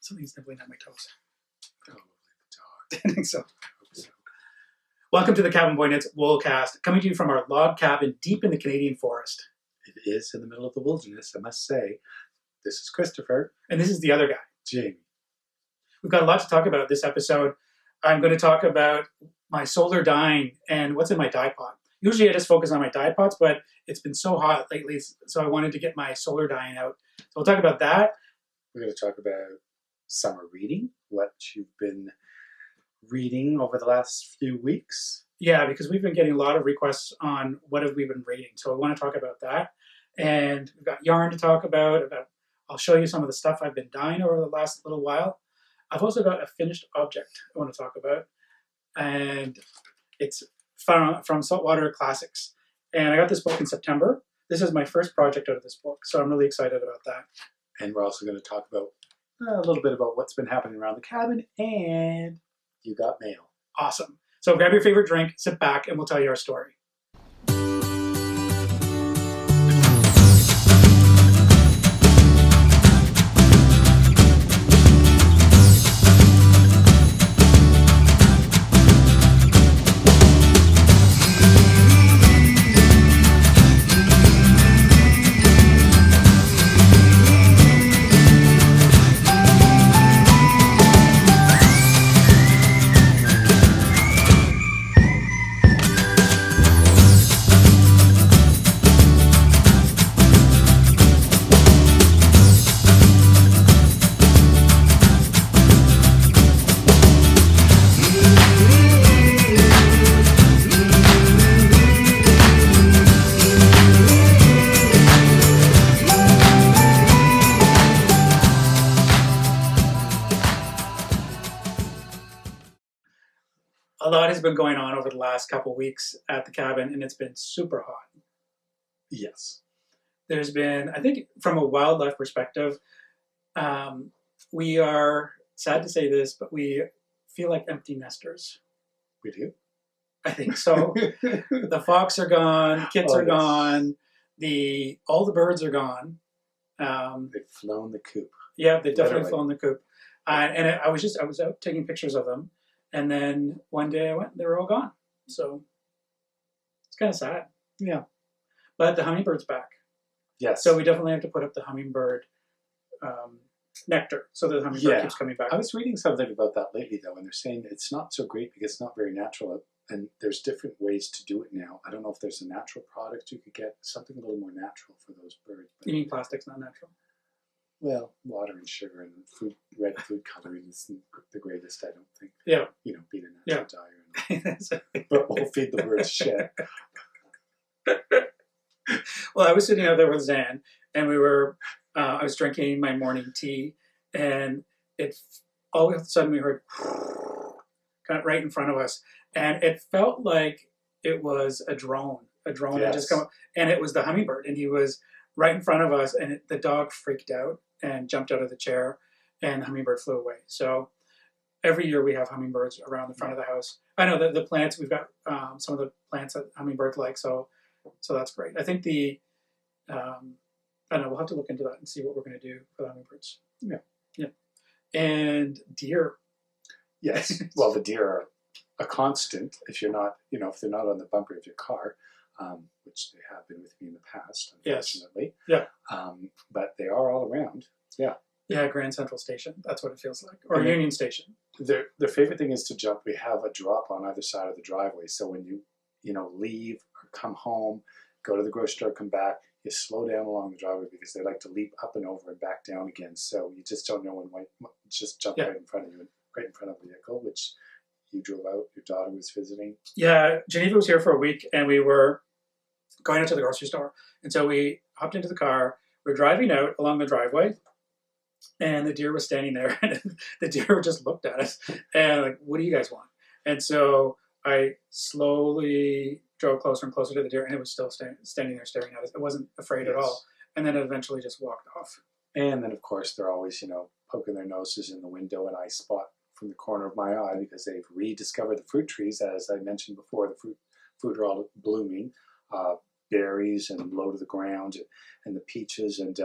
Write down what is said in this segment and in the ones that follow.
Something's nibbling at my toes. Probably I think so. the dog. Welcome to the Cabin Boy Knits Woolcast, coming to you from our log cabin deep in the Canadian forest. It is in the middle of the wilderness, I must say. This is Christopher. And this is the other guy. Jamie. We've got a lot to talk about this episode. I'm going to talk about my solar dyeing and what's in my dye pot. Usually I just focus on my dye pots, but it's been so hot lately, so I wanted to get my solar dyeing out. So we'll talk about that. We're going to talk about summer reading, what you've been reading over the last few weeks. Yeah, because we've been getting a lot of requests on what have we been reading. So I want to talk about that. And we've got yarn to talk about. I'll show you some of the stuff I've been dyeing over the last little while. I've also got a finished object I want to talk about. And it's from Saltwater Classics. And I got this book in September. This is my first project out of this book, so I'm really excited about that. And we're also going to talk about a little bit about what's been happening around the cabin, and you got mail. Awesome. So grab your favorite drink, sit back, and we'll tell you our story. A lot has been going on over the last couple weeks at the cabin, and it's been super hot. Yes. There's been, I think, from a wildlife perspective, we are, sad to say this, but we feel like empty nesters. We do? I think so. The fox are gone, kids are gone, all the birds are gone. They've flown the coop. Yeah, they've definitely Literally. flown the coop. And I was out taking pictures of them. And then one day I went, they were all gone. So it's kind of sad. Yeah. But the hummingbird's back. Yes. So we definitely have to put up the hummingbird nectar so the hummingbird keeps coming back. I was reading something about that lately, though, and they're saying it's not so great because it's not very natural, and there's different ways to do it now. I don't know if there's a natural product you could get, something a little more natural for those birds. But, You mean plastic's not natural? well, water and sugar and red food coloring isn't the greatest, I don't think. Yeah. You know, being a natural dyer. So- But we'll feed the birds shit. Well, I was sitting out there with Zan, and I was drinking my morning tea, and all of a sudden we heard kind of right in front of us, and it felt like it was a drone had just come up, and it was the hummingbird, and he was right in front of us, and the dog freaked out and jumped out of the chair, and the hummingbird flew away. So every year we have hummingbirds around the front of the house. I know that the plants, we've got some of the plants that hummingbirds like, so that's great. I think I don't know, we'll have to look into that and see what we're going to do for the hummingbirds. Yeah. Yeah. And deer. Yes. Well, the deer are a constant if you're not, if they're not on the bumper of your car, which they have been with me in the past, unfortunately. Yes. Yeah. But they are all around. Yeah. Yeah, Grand Central Station. That's what it feels like. Or Union Station. Their favorite thing is to jump. We have a drop on either side of the driveway. So when you leave or come home, go to the grocery store, come back, you slow down along the driveway because they like to leap up and over and back down again. So you just don't know when one just jump right in front of you, right in front of the vehicle, which you drove out. Your daughter was visiting. Yeah, Geneva was here for a week, and we were going out to the grocery store. And so we hopped into the car. We're driving out along the driveway, and the deer was standing there. And the deer just looked at us and like, what do you guys want? And so I slowly drove closer and closer to the deer, and it was still standing there staring at us. It wasn't afraid at all. And then it eventually just walked off. And then, of course, they're always, poking their noses in the window, and I spot from the corner of my eye because they've rediscovered the fruit trees. As I mentioned before, the fruit are all blooming. Berries and low to the ground, and the peaches. And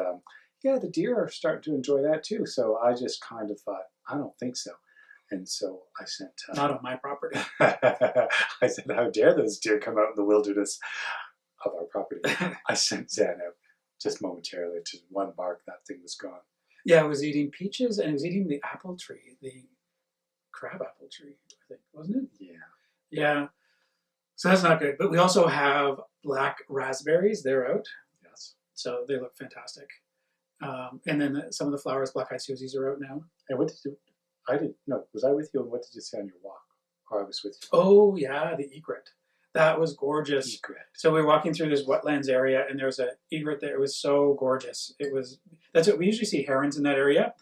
yeah, the deer are starting to enjoy that too. So I just kind of thought, I don't think so. And so I sent... Not on my property. I said, how dare those deer come out in the wilderness of our property. I sent Zan out just momentarily. To one bark, that thing was gone. Yeah, it was eating peaches and it was eating the apple tree, the crab apple tree, I think, wasn't it? Yeah. Yeah. So that's not good. But we also have black raspberries. They're out. Yes. So they look fantastic. And then some of the flowers, black-eyed Susies, are out now. And what did you... I didn't... No, was I with you? And what did you say on your walk? Or I was with you? Oh, yeah, the egret. That was gorgeous. Egret. So we were walking through this wetlands area, and there was an egret there. It was so gorgeous. It was... That's what we usually see herons in that area.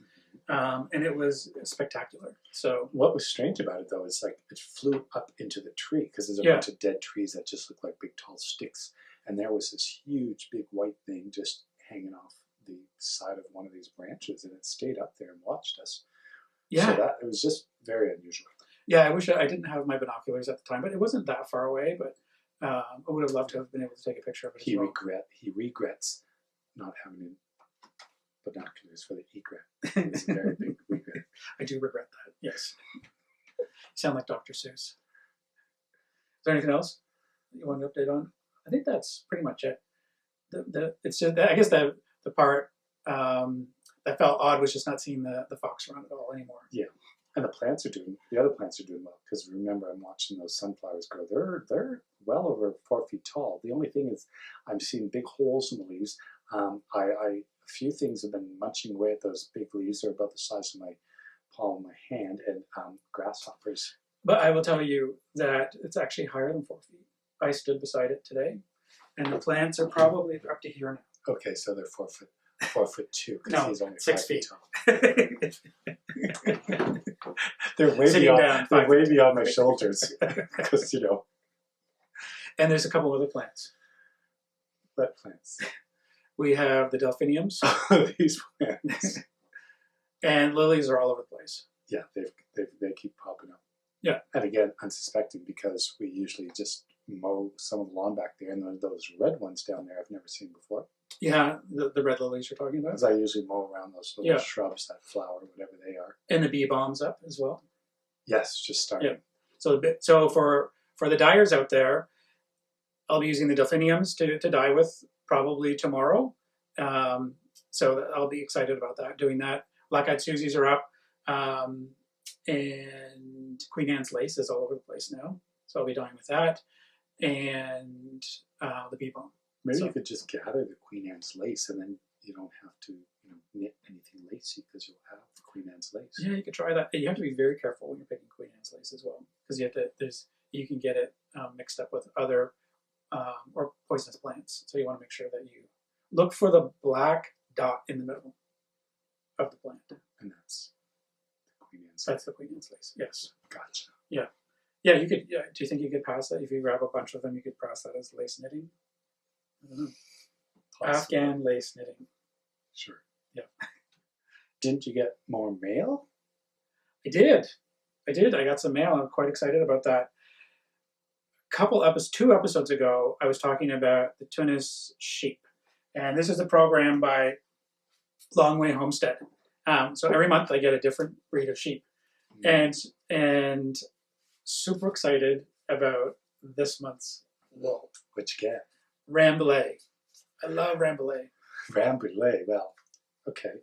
And it was spectacular. So what was strange about it, though, is like it flew up into the tree because there's a bunch of dead trees that just look like big tall sticks, and there was this huge big white thing just hanging off the side of one of these branches, and it stayed up there and watched us. Yeah, so that it was just very unusual. Yeah, I wish I didn't have my binoculars at the time, but it wasn't that far away. But I would have loved to have been able to take a picture of it. He regrets not having binoculars for the egret. It's a very big regret. I do regret that. Yes. You sound like Dr. Seuss. Is there anything else you want to update on? I think that's pretty much it. It's just, I guess the part that felt odd was just not seeing the fox around at all anymore. Yeah, and the other plants are doing well, because remember, I'm watching those sunflowers grow. They're well over 4 feet tall. The only thing is I'm seeing big holes in the leaves. A few things have been munching away at those big leaves. They're about the size of my palm of my hand, and grasshoppers. But I will tell you that it's actually higher than 4 feet. I stood beside it today, and the plants are probably up to here now. Okay, so they're 4'2", because no, he's only 6 5 feet tall. They're way beyond my shoulders, because And there's a couple other plants. What plants? We have the delphiniums. These plants. And lilies are all over the place. Yeah, they keep popping up. Yeah. And again, unsuspecting, because we usually just mow some of the lawn back there, and those red ones down there I've never seen before. Yeah, the red lilies you're talking about. Because I usually mow around those little shrubs that flower, whatever they are. And the bee balm's up as well. Yes, just starting. Yeah. So for the dyers out there, I'll be using the delphiniums to dye with probably tomorrow. So I'll be excited about that, doing that. Black-eyed Susies are up. And Queen Anne's lace is all over the place now. So I'll be dyeing with that. And the bee balm. Maybe you could just gather the Queen Anne's lace, and then you don't have to knit anything lacy, because you'll have the Queen Anne's lace. Yeah, you could try that. You have to be very careful when you're picking Queen Anne's lace as well, because you can get it mixed up with other or poisonous plants. So you want to make sure that you look for the black dot in the middle of the plant. And that's the Queen Anne's lace. That's the Queen Anne's lace. Yes. Gotcha. Yeah. Yeah, you could. Yeah. Do you think you could pass that? If you grab a bunch of them, you could pass that as lace knitting? I don't know. Possibly. Afghan lace knitting. Sure. Yeah. Didn't you get more mail? I did. I got some mail. I'm quite excited about that. 2 episodes ago, I was talking about the Tunis sheep. And this is a program by Longway Homestead. So every month I get a different breed of sheep. And super excited about this month's wool. What you get? Rambouillet. I love Rambouillet. Rambouillet. Well, okay.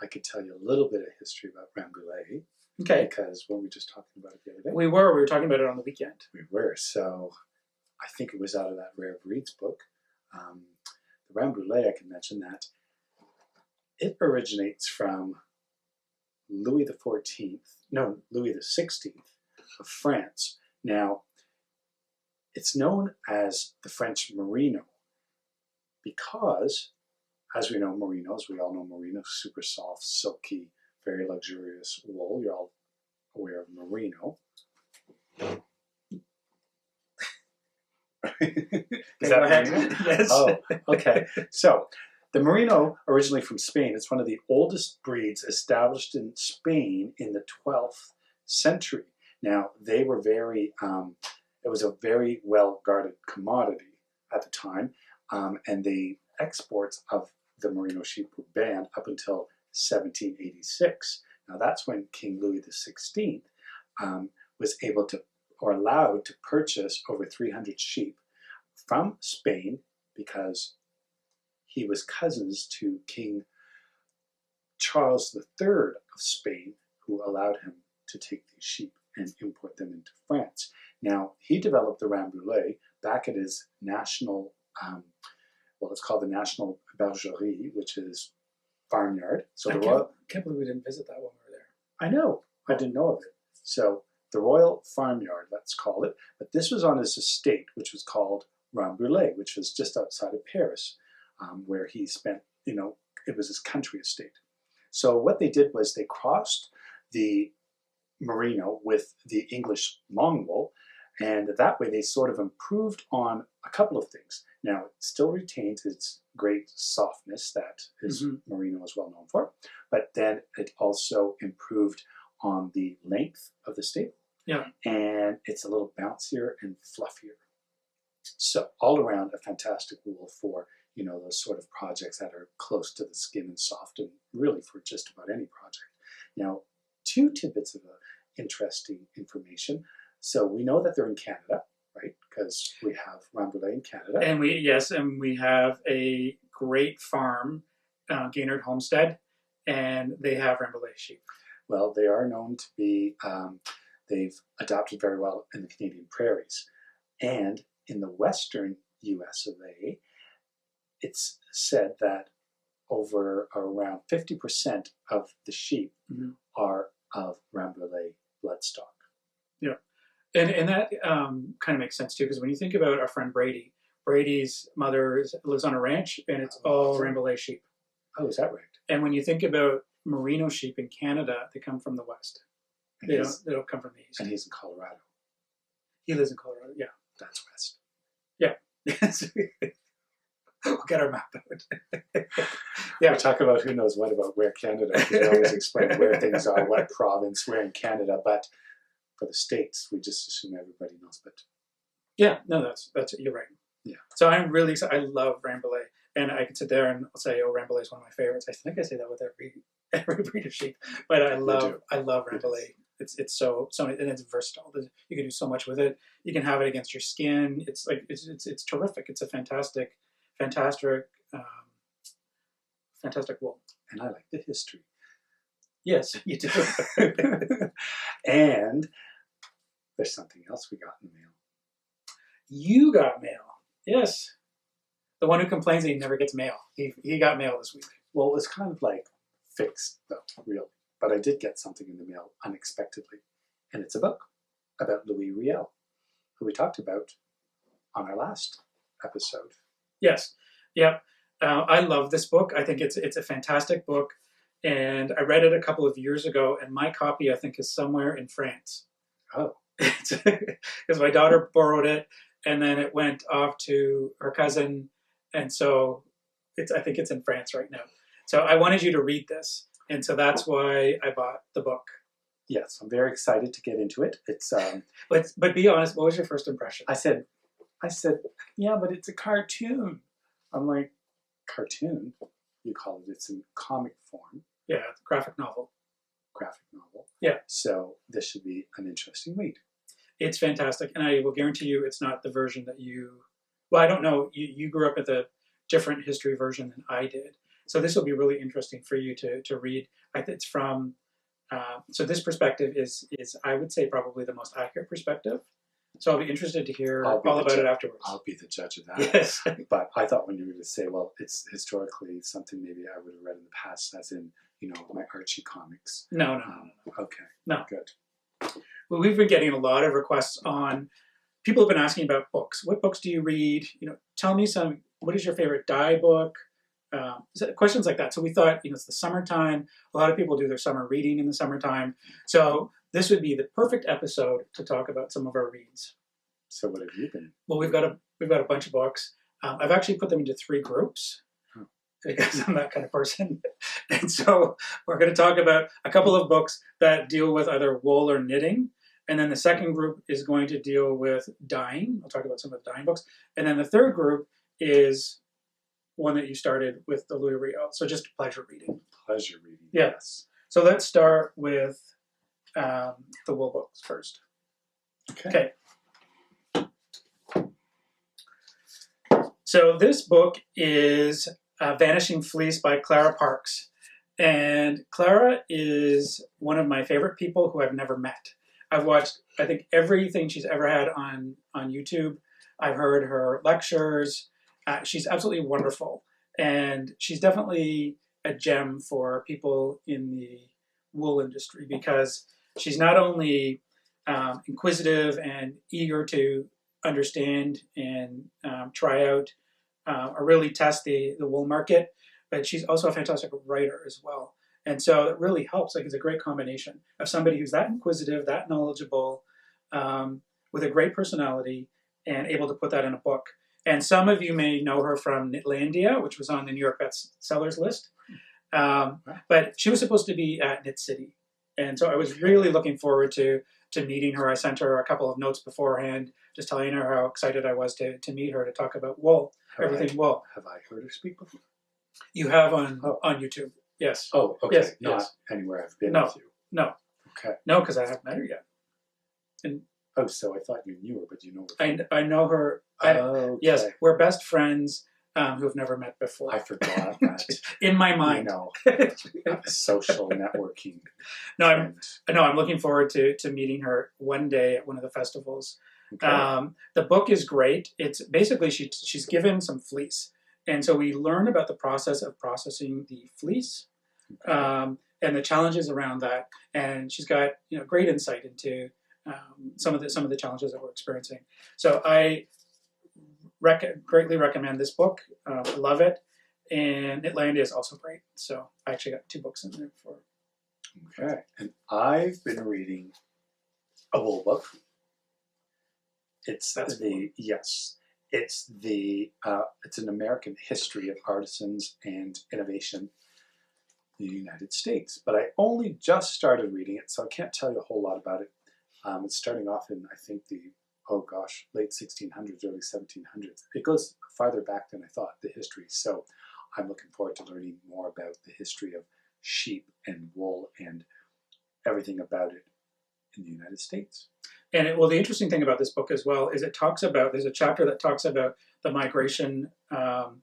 I could tell you a little bit of history about Rambouillet. Okay. Because when we were just talking about it the other day. We were talking about it on the weekend. We were. So I think it was out of that Rare Breeds book. The Rambouillet, I can mention that it originates from Louis XVI of France. Now, it's known as the French Merino because, as we know, merinos, we all know merino, super soft, silky, very luxurious wool. You're all aware of merino. Is that merino? Yes. Oh, okay. So, the merino, originally from Spain, it's one of the oldest breeds established in Spain in the 12th century. Now, they were it was a very well-guarded commodity at the time, and the exports of the merino sheep were banned up until 1786. Now that's when King Louis XVI was able to, or allowed to purchase over 300 sheep from Spain because he was cousins to King Charles III of Spain, who allowed him to take these sheep and import them into France. Now, he developed the Rambouillet back at his national, well, it's called the National Bergerie, which is farmyard. So I the Royal, can't believe we didn't visit that when we were there. I know, I didn't know of it. So the Royal Farmyard, let's call it, but this was on his estate, which was called Rambouillet, which was just outside of Paris, where he spent, you know, it was his country estate. So what they did was they crossed the merino with the English long wool, and that way they sort of improved on a couple of things. Now, it still retains its great softness that his merino is well known for, but then it also improved on the length of the staple. Yeah. And it's a little bouncier and fluffier. So all around a fantastic wool for, you know, those sort of projects that are close to the skin and soft, and really for just about any project. Now, two tidbits of interesting information. So we know that they're in Canada, right? Because we have Rambouillet in Canada. And we have a great farm, Gaynard Homestead, and they have Rambouillet sheep. Well, they are known to be, they've adapted very well in the Canadian prairies. And in the western US of A, it's said that over around 50% of the sheep are of Rambouillet bloodstock. Yeah. And that kind of makes sense too, because when you think about our friend Brady, Brady's mother lives on a ranch, and it's all Rambouillet sheep. Oh, is that right? And when you think about merino sheep in Canada, they come from the west. They don't come from the east. And he's in Colorado. He lives in Colorado, yeah. That's west. Yeah. We'll get our map out. Yeah. We talk about who knows what about where Canada, because we always explain where things are, what province, where in Canada, but for the States, we just assume everybody knows. But yeah, no, that's you're right. Yeah. So I'm really excited. I love Rambouillet, and I could sit there and say, "Oh, Rambouillet is one of my favorites." I think I say that with every breed of sheep, but I love Rambouillet. It's so and it's versatile. You can do so much with it. You can have it against your skin. It's like it's terrific. It's a fantastic wool. And I like the history. Yes, you do. And there's something else we got in the mail. You got mail. Yes. The one who complains that he never gets mail. He got mail this week. Well, it was kind of like fixed, though, really. But I did get something in the mail unexpectedly. And it's a book about Louis Riel, who we talked about on our last episode. Yes. Yep. I love this book. I think it's a fantastic book. And I read it a couple of years ago, and my copy, I think, is somewhere in France. Oh. Because my daughter borrowed it, and then it went off to her cousin. And so I think it's in France right now. So I wanted you to read this. And so that's why I bought the book. Yes, I'm very excited to get into it. It's but be honest, what was your first impression? I said, yeah, but it's a cartoon. I'm like, cartoon? You call it? It's in comic form. Yeah, graphic novel. Graphic novel. Yeah. So this should be an interesting read. It's fantastic, and I will guarantee you it's not the version that you... Well, I don't know. You grew up with a different history version than I did. So this will be really interesting for you to read. I think it's from... so this perspective is, I would say, probably the most accurate perspective. So I'll be interested to hear all about it afterwards. I'll be the judge of that. Yes. But I thought when you were to say, well, it's historically something maybe I would have read in the past, as in, you know, my Archie comics. No. Okay. No. Good. Well, we've been getting a lot of requests on... People have been asking about books. What books do you read? You know, tell me some... What is your favorite dye book? Questions like that. So we thought, you know, it's the summertime. A lot of people do their summer reading in the summertime. So this would be the perfect episode to talk about some of our reads. So what have you been? Well, we've got a bunch of books. I've actually put them into 3 groups because I'm that kind of person. And so we're going to talk about a couple of books that deal with either wool or knitting. And then the second group is going to deal with dyeing. I'll talk about some of the dyeing books. And then the third group is one that you started with the Louis Riel. So just pleasure reading. Pleasure reading. Yeah. Yes. So let's start with the wool books first. Okay. So this book is Vanishing Fleece by Clara Parkes. And Clara is one of my favorite people who I've never met. I've watched, I think, everything she's ever had on YouTube. I've heard her lectures. She's absolutely wonderful. And she's definitely a gem for people in the wool industry because she's not only inquisitive and eager to understand and try out or really test the wool market, but she's also a fantastic writer as well. And so it really helps. Like, it's a great combination of somebody who's that inquisitive, that knowledgeable, with a great personality, and able to put that in a book. And some of you may know her from Knitlandia, which was on the New York bestsellers list. But she was supposed to be at Knit City. And so I was really looking forward to meeting her. I sent her a couple of notes beforehand, just telling her how excited I was to meet her, to talk about wool, everything wool. Have I heard her speak before? You have on YouTube, yes. Oh, okay. Yes, Not yes. anywhere I've been No. with you. No. Okay. No, because I haven't met her yet. And Oh, so I thought you knew her, but you know her. I know her. Okay. Yes, we're best friends who have never met before. I forgot that. In my mind. Social networking. No, I'm looking forward to meeting her one day at one of the festivals. Okay. The book is great. It's basically she's given some fleece, and so we learn about the process of processing the fleece, and the challenges around that. And she's got great insight into some of the challenges that we're experiencing. So I greatly recommend this book. I love it. And Knitlandia is also great. So I actually got 2 books in there for. Okay. And I've been reading a wool book. It's an American history of artisans and innovation in the United States. But I only just started reading it, so I can't tell you a whole lot about it. It's starting off in, I think, late 1600s, early 1700s. It goes farther back than I thought, the history. So I'm looking forward to learning more about the history of sheep and wool and everything about it in the United States. And the interesting thing about this book as well is there's a chapter that talks about the migration of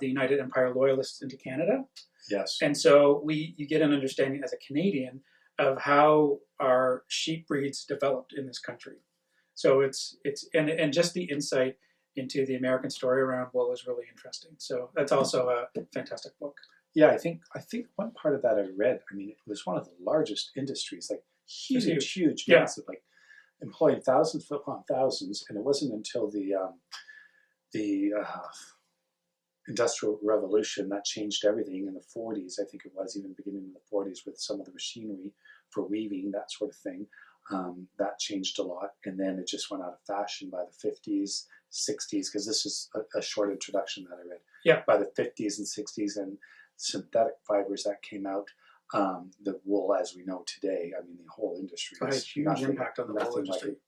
the United Empire Loyalists into Canada. Yes. And so you get an understanding as a Canadian of how our sheep breeds developed in this country. So it's just the insight into the American story around wool is really interesting. So that's also a fantastic book. Yeah, I think one part of that I read, it was one of the largest industries, like huge, massive, like employing thousands upon thousands. And it wasn't until the Industrial Revolution that changed everything in the 40s. I think it was even beginning in the 40s with some of the machinery for weaving, that sort of thing. That changed a lot, and then it just went out of fashion by the 50s, 60s, because this is a short introduction that I read. Yeah. By the 50s and 60s, and synthetic fibers that came out, the wool as we know today, the whole industry Had a huge impact on the wool industry.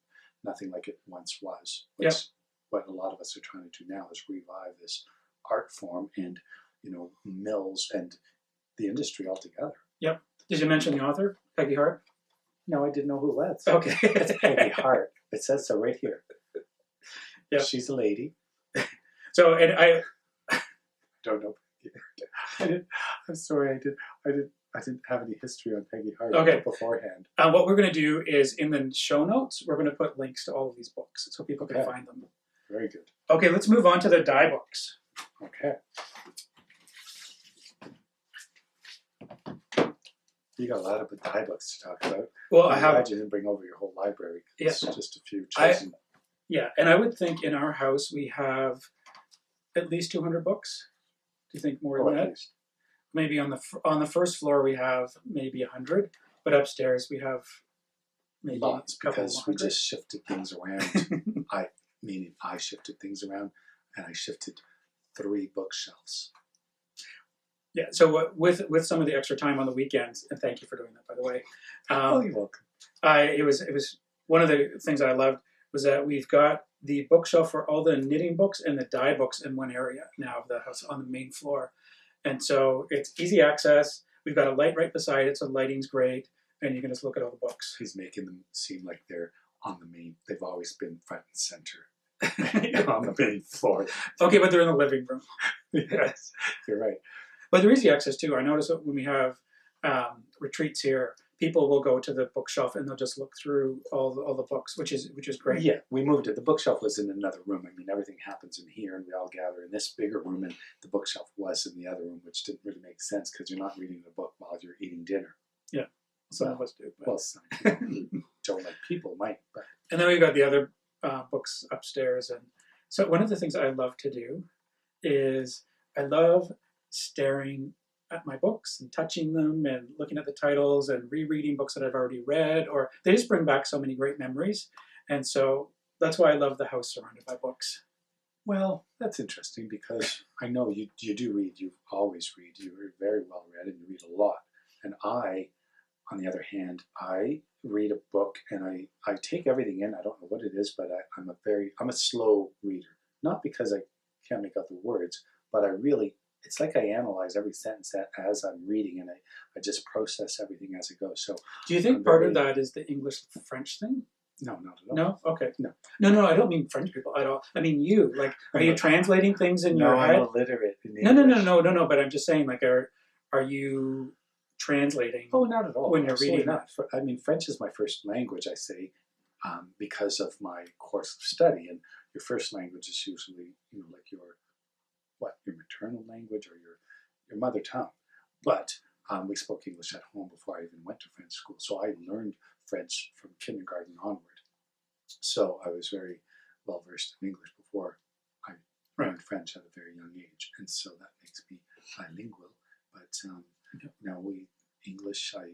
Nothing like it once was. Which what a lot of us are trying to do now is revive this art form and, mills and the industry altogether. Yep. Did you mention the author, Peggy Hart? No, I didn't know who it was. Okay. It's Peggy Hart. It says so right here. Yeah. She's a lady. So, and I don't know. I'm sorry, I didn't have any history on Peggy Hart beforehand. What we're going to do is in the show notes, we're going to put links to all of these books so people can find them. Very good. Okay, let's move on to the dye books. Okay. You got a lot of dye books to talk about. Well, I'm glad you didn't bring over your whole library. It's just a few chosen. And I would think in our house we have at least 200 books. Do you think more than that? Least. Maybe on the first floor we have maybe 100, but upstairs we have maybe lots, a couple because we just shifted things around. I shifted things around, and I shifted 3 bookshelves. Yeah, so with some of the extra time on the weekends, and thank you for doing that, by the way. You're welcome. It was one of the things I loved was that we've got the bookshelf for all the knitting books and the dye books in one area now of the house on the main floor. And so it's easy access. We've got a light right beside it, so lighting's great, and you can just look at all the books. He's making them seem like they're on the main. They've always been front and center on the main floor. Okay, but they're in the living room. Yes, you're right. But there is easy access too. I notice that when we have retreats here, people will go to the bookshelf and they'll just look through all the books, which is great. Yeah, we moved it. The bookshelf was in another room. I mean, everything happens in here, and we all gather in this bigger room, and the bookshelf was in the other room, which didn't really make sense because you're not reading the book while you're eating dinner. Yeah, some of us do. But. Well, some people don't, like people might. But. And then we've got the other books upstairs, and so one of the things I love to do is I love staring at my books and touching them and looking at the titles and rereading books that I've already read, or they just bring back so many great memories. And so that's why I love the house surrounded by books. Well, that's interesting because I know you do read. You always read. You're very well read and you read a lot. And I, on the other hand, I read a book and I take everything in. I don't know what it is, but I'm a slow reader. Not because I can't make out the words, but it's like I analyze every sentence as I'm reading, and I just process everything as it goes. So, do you think part of that is the English-French thing? No, not at all. No? Okay. No. I don't mean French people at all. I mean you. Like, are you translating things in your head? No, I'm illiterate in English. No. But I'm just saying, like, are you translating? Oh, not at all. When you're reading not. I mean, French is my first language, I say, because of my course of study. And your first language is usually, like your maternal language or your mother tongue. But we spoke English at home before I even went to French school. So I learned French from kindergarten onward. So I was very well versed in English before I learned French at a very young age. And so that makes me bilingual. But English, I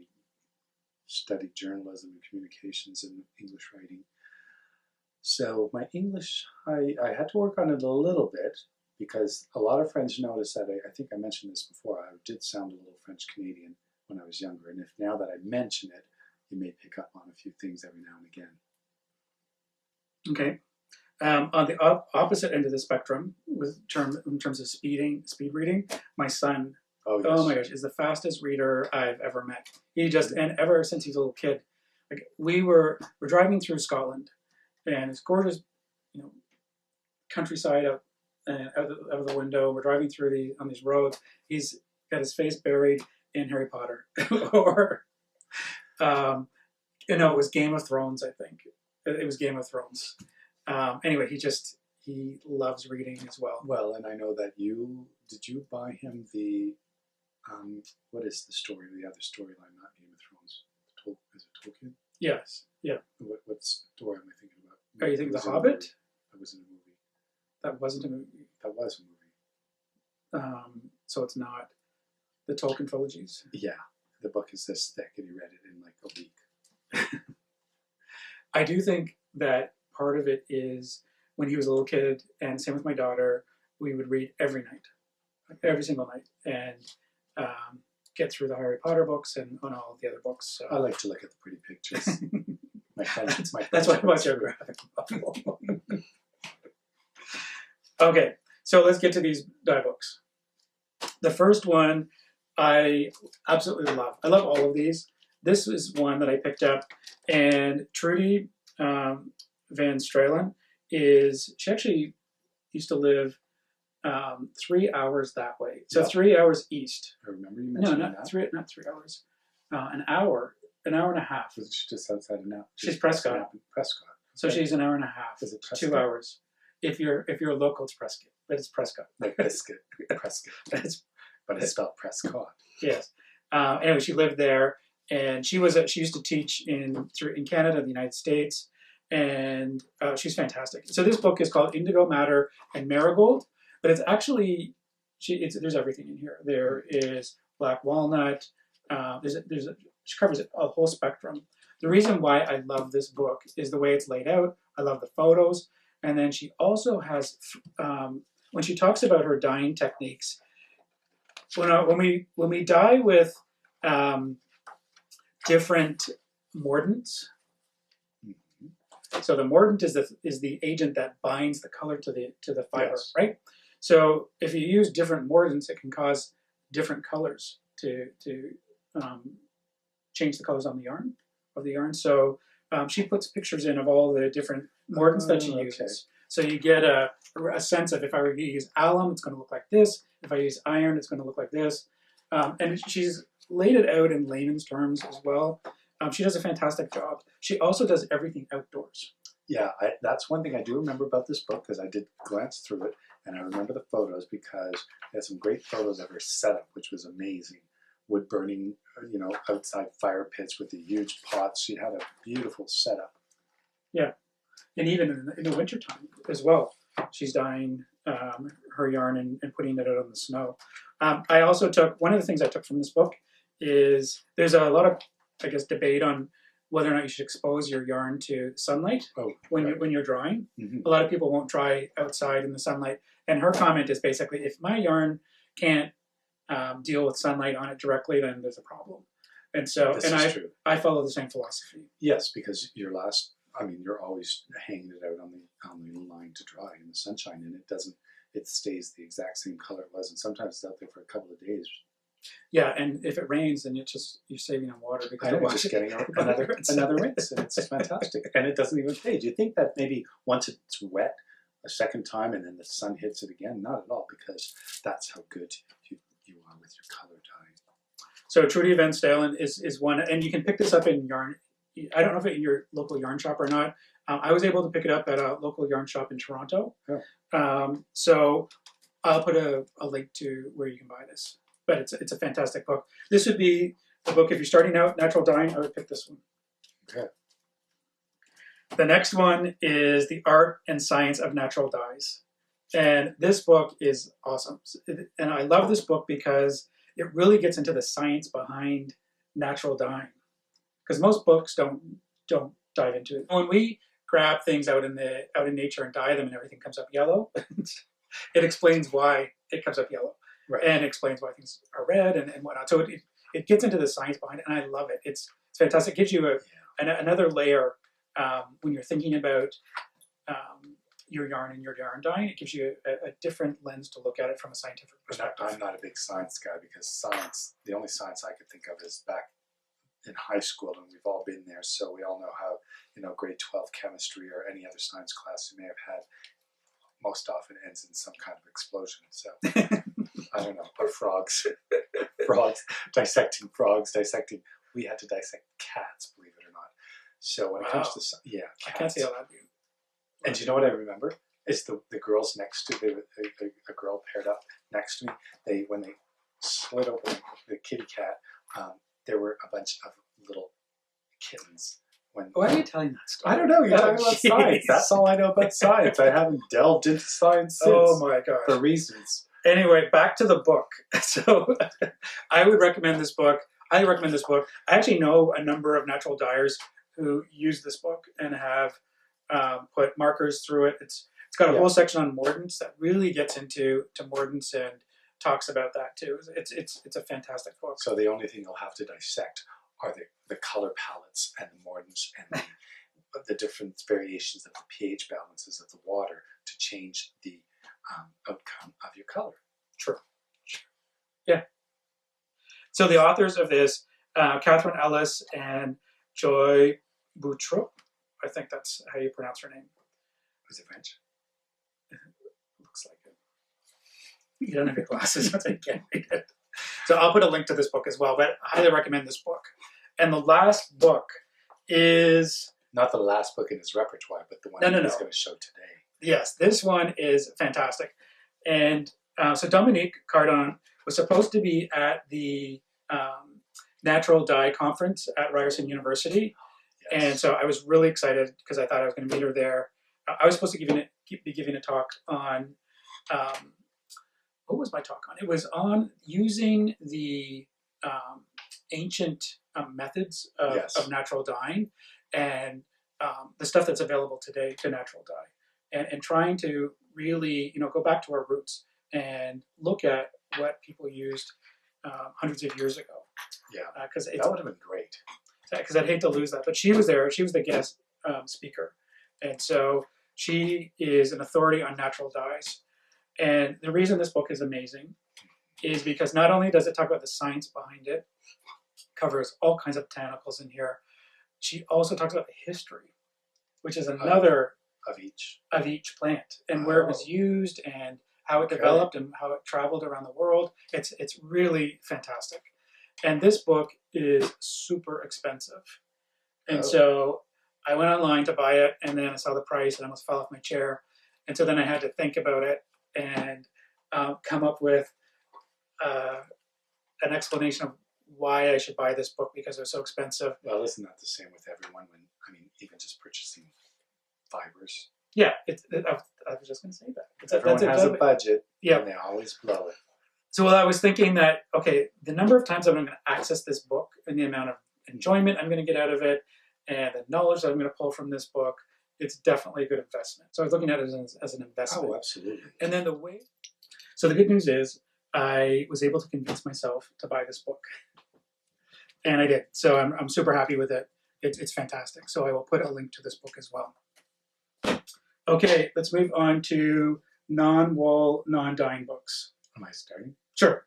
studied journalism and communications and English writing. So my English, I had to work on it a little bit, because a lot of friends noticed that I think I mentioned this before. I did sound a little French Canadian when I was younger, and if now that I mention it, you may pick up on a few things every now and again. Okay. On the opposite end of the spectrum, in terms of speed reading, my son, oh my gosh, is the fastest reader I've ever met. And ever since he's a little kid, like we're driving through Scotland, and it's gorgeous, countryside out of the window. We're driving through on these roads. He's got his face buried in Harry Potter, or it was Game of Thrones. I think it was Game of Thrones. Anyway, he loves reading as well. Well, and I know that did you buy him the what is the story? The other storyline, not Game of Thrones. Is it Tolkien? Yes. Yeah. What story am I thinking about? Are you thinking The Hobbit? That was in a movie. That wasn't a movie. That was a movie. So it's not the Tolkien trilogies. Yeah, the book is this thick, and he read it in like a week. I do think that part of it is when he was a little kid, and same with my daughter, we would read every night, every single night, and get through the Harry Potter books and on all the other books. So. I like to look at the pretty pictures. That's why I watch your graphic novel. Okay, so let's get to these dye books. The first one I absolutely love. I love all of these. This is one that I picked up, and Trudy Van Stralen she actually used to live 3 hours that way. So 3 hours east. I remember you mentioning that. Not 3 hours. An hour and a half. She's just outside of now. She's Prescott. Prescott. So she's an hour and a half. Is it Prescott? 2 hours. If you're local, it's Prescott. But it's Prescott. Like biscuit. Prescott. But it's spelled Prescott. Yes. Anyway, she lived there, and she used to teach in Canada, the United States, and she's fantastic. So this book is called Indigo, Matter, and Marigold, but it's actually there's everything in here. There is black walnut. She covers a whole spectrum. The reason why I love this book is the way it's laid out. I love the photos, and then she also has when she talks about her dyeing techniques. When we dye with different mordants, So the mordant is the agent that binds the color to the fiber, Yes. right? So if you use different mordants, it can cause different colors to change the colors on the yarn. So she puts pictures in of all the different mordants that she uses. Okay. So you get a sense of, if I were to use alum, it's going to look like this. If I use iron, it's going to look like this. And she's laid it out in layman's terms as well. She does a fantastic job. She also does everything outdoors. Yeah, that's one thing I do remember about this book, because I did glance through it, and I remember the photos because it had some great photos of her setup, which was amazing. Wood burning, outside fire pits with the huge pots. She had a beautiful setup. Yeah, and even in the wintertime as well, she's dyeing her yarn and putting it out on the snow. I also took, one of the things I took from this book is there's a lot of, I guess, debate on whether or not you should expose your yarn to sunlight when you're drying. Mm-hmm. A lot of people won't dry outside in the sunlight. And her comment is basically, if my yarn can't deal with sunlight on it directly, then there's a problem. And so, I follow the same philosophy. Yes, because you're always hanging it out on the line to dry in the sunshine, and it stays the exact same color it was, and sometimes it's out there for a couple of days. Yeah, and if it rains, then you're saving on water, because I'm just getting another rinse, and it's fantastic, and it doesn't even fade. You think that maybe once it's wet a second time and then the sun hits it again? Not at all, because that's how good you are with your color dyeing. So Trudy Van Stralen is one, and you can pick this up in yarn. I don't know if it's in your local yarn shop or not. I was able to pick it up at a local yarn shop in Toronto. Oh. So I'll put a link to where you can buy this. But it's a fantastic book. This would be the book, if you're starting out natural dyeing, I would pick this one. Okay. The next one is The Art and Science of Natural Dyes. And this book is awesome. And I love this book because it really gets into the science behind natural dyeing. Because most books don't dive into it. When we grab things out in nature and dye them and everything comes up yellow, it explains why it comes up yellow. Right. And explains why things are red and whatnot. So it gets into the science behind it, and I love it. It's fantastic. It gives you another layer when you're thinking about your yarn and your yarn dyeing. It gives you a different lens to look at it from a scientific perspective. I'm not a big science guy, because the only science I could think of is back in high school, and we've all been there, so we all know how, grade 12 chemistry or any other science class you may have had most often ends in some kind of explosion. So I don't know, or frogs, dissecting frogs, we had to dissect cats, believe it or not. So when it comes to, cats. I can't see how that'd be. And do you know what I remember? Is the girls next to a girl paired up next to me. When they slid open the kitty cat, there were a bunch of little kittens. Why are you telling that story? I don't know. You're talking about science. That's all I know about science. I haven't delved into science since. Oh my gosh. For reasons. Anyway, back to the book. So I would recommend this book. I recommend this book. I actually know a number of natural dyers who use this book and have put markers through it. It's got a whole section on mordants that really gets into mordants and talks about that too. It's a fantastic book. So the only thing you'll have to dissect are the color palettes and the mordants and the different variations of the pH balances of the water to change the outcome of your color. True. Yeah. So the authors of this, Catherine Ellis and Joy Boutrup, I think that's how you pronounce her name. Was it French? Looks like it. You don't have your glasses, so you can't read it. So I'll put a link to this book as well, but I highly recommend this book. And the last book is... Not the last book in his repertoire, but the one he's going to show today. Yes, this one is fantastic. And so Dominique Cardon was supposed to be at the Natural Dye Conference at Ryerson University. Yes. And so I was really excited because I thought I was going to meet her there. I was supposed to be giving a talk on... what was my talk on? It was on using the ancient methods of natural dyeing and the stuff that's available today to natural dye, and trying to really, go back to our roots and look at what people used hundreds of years ago. Yeah, because that would have been great. Because I'd hate to lose that. But she was there. She was the guest speaker, And so she is an authority on natural dyes. And the reason this book is amazing is because not only does it talk about the science behind it, covers all kinds of botanicals in here, she also talks about the history, which is another of each plant and where it was used and how it developed and how it traveled around the world. It's really fantastic. And this book is super expensive. And so I went online to buy it, and then I saw the price and I almost fell off my chair. And so then I had to think about it and come up with an explanation of why I should buy this book because they're so expensive. Well, isn't that the same with everyone? Even just purchasing fibers. Yeah, I was just going to say that. Everyone has a budget, yeah, and they always blow it. So I was thinking that, okay, the number of times I'm going to access this book and the amount of enjoyment I'm going to get out of it and the knowledge that I'm going to pull from this book, it's definitely a good investment. So I was looking at it as an investment. Oh, absolutely. And then so the good news is I was able to convince myself to buy this book. And I did. So I'm super happy with it. It's fantastic. So I will put a link to this book as well. Okay, let's move on to non-wall, non-dyeing books. Am I starting? Sure.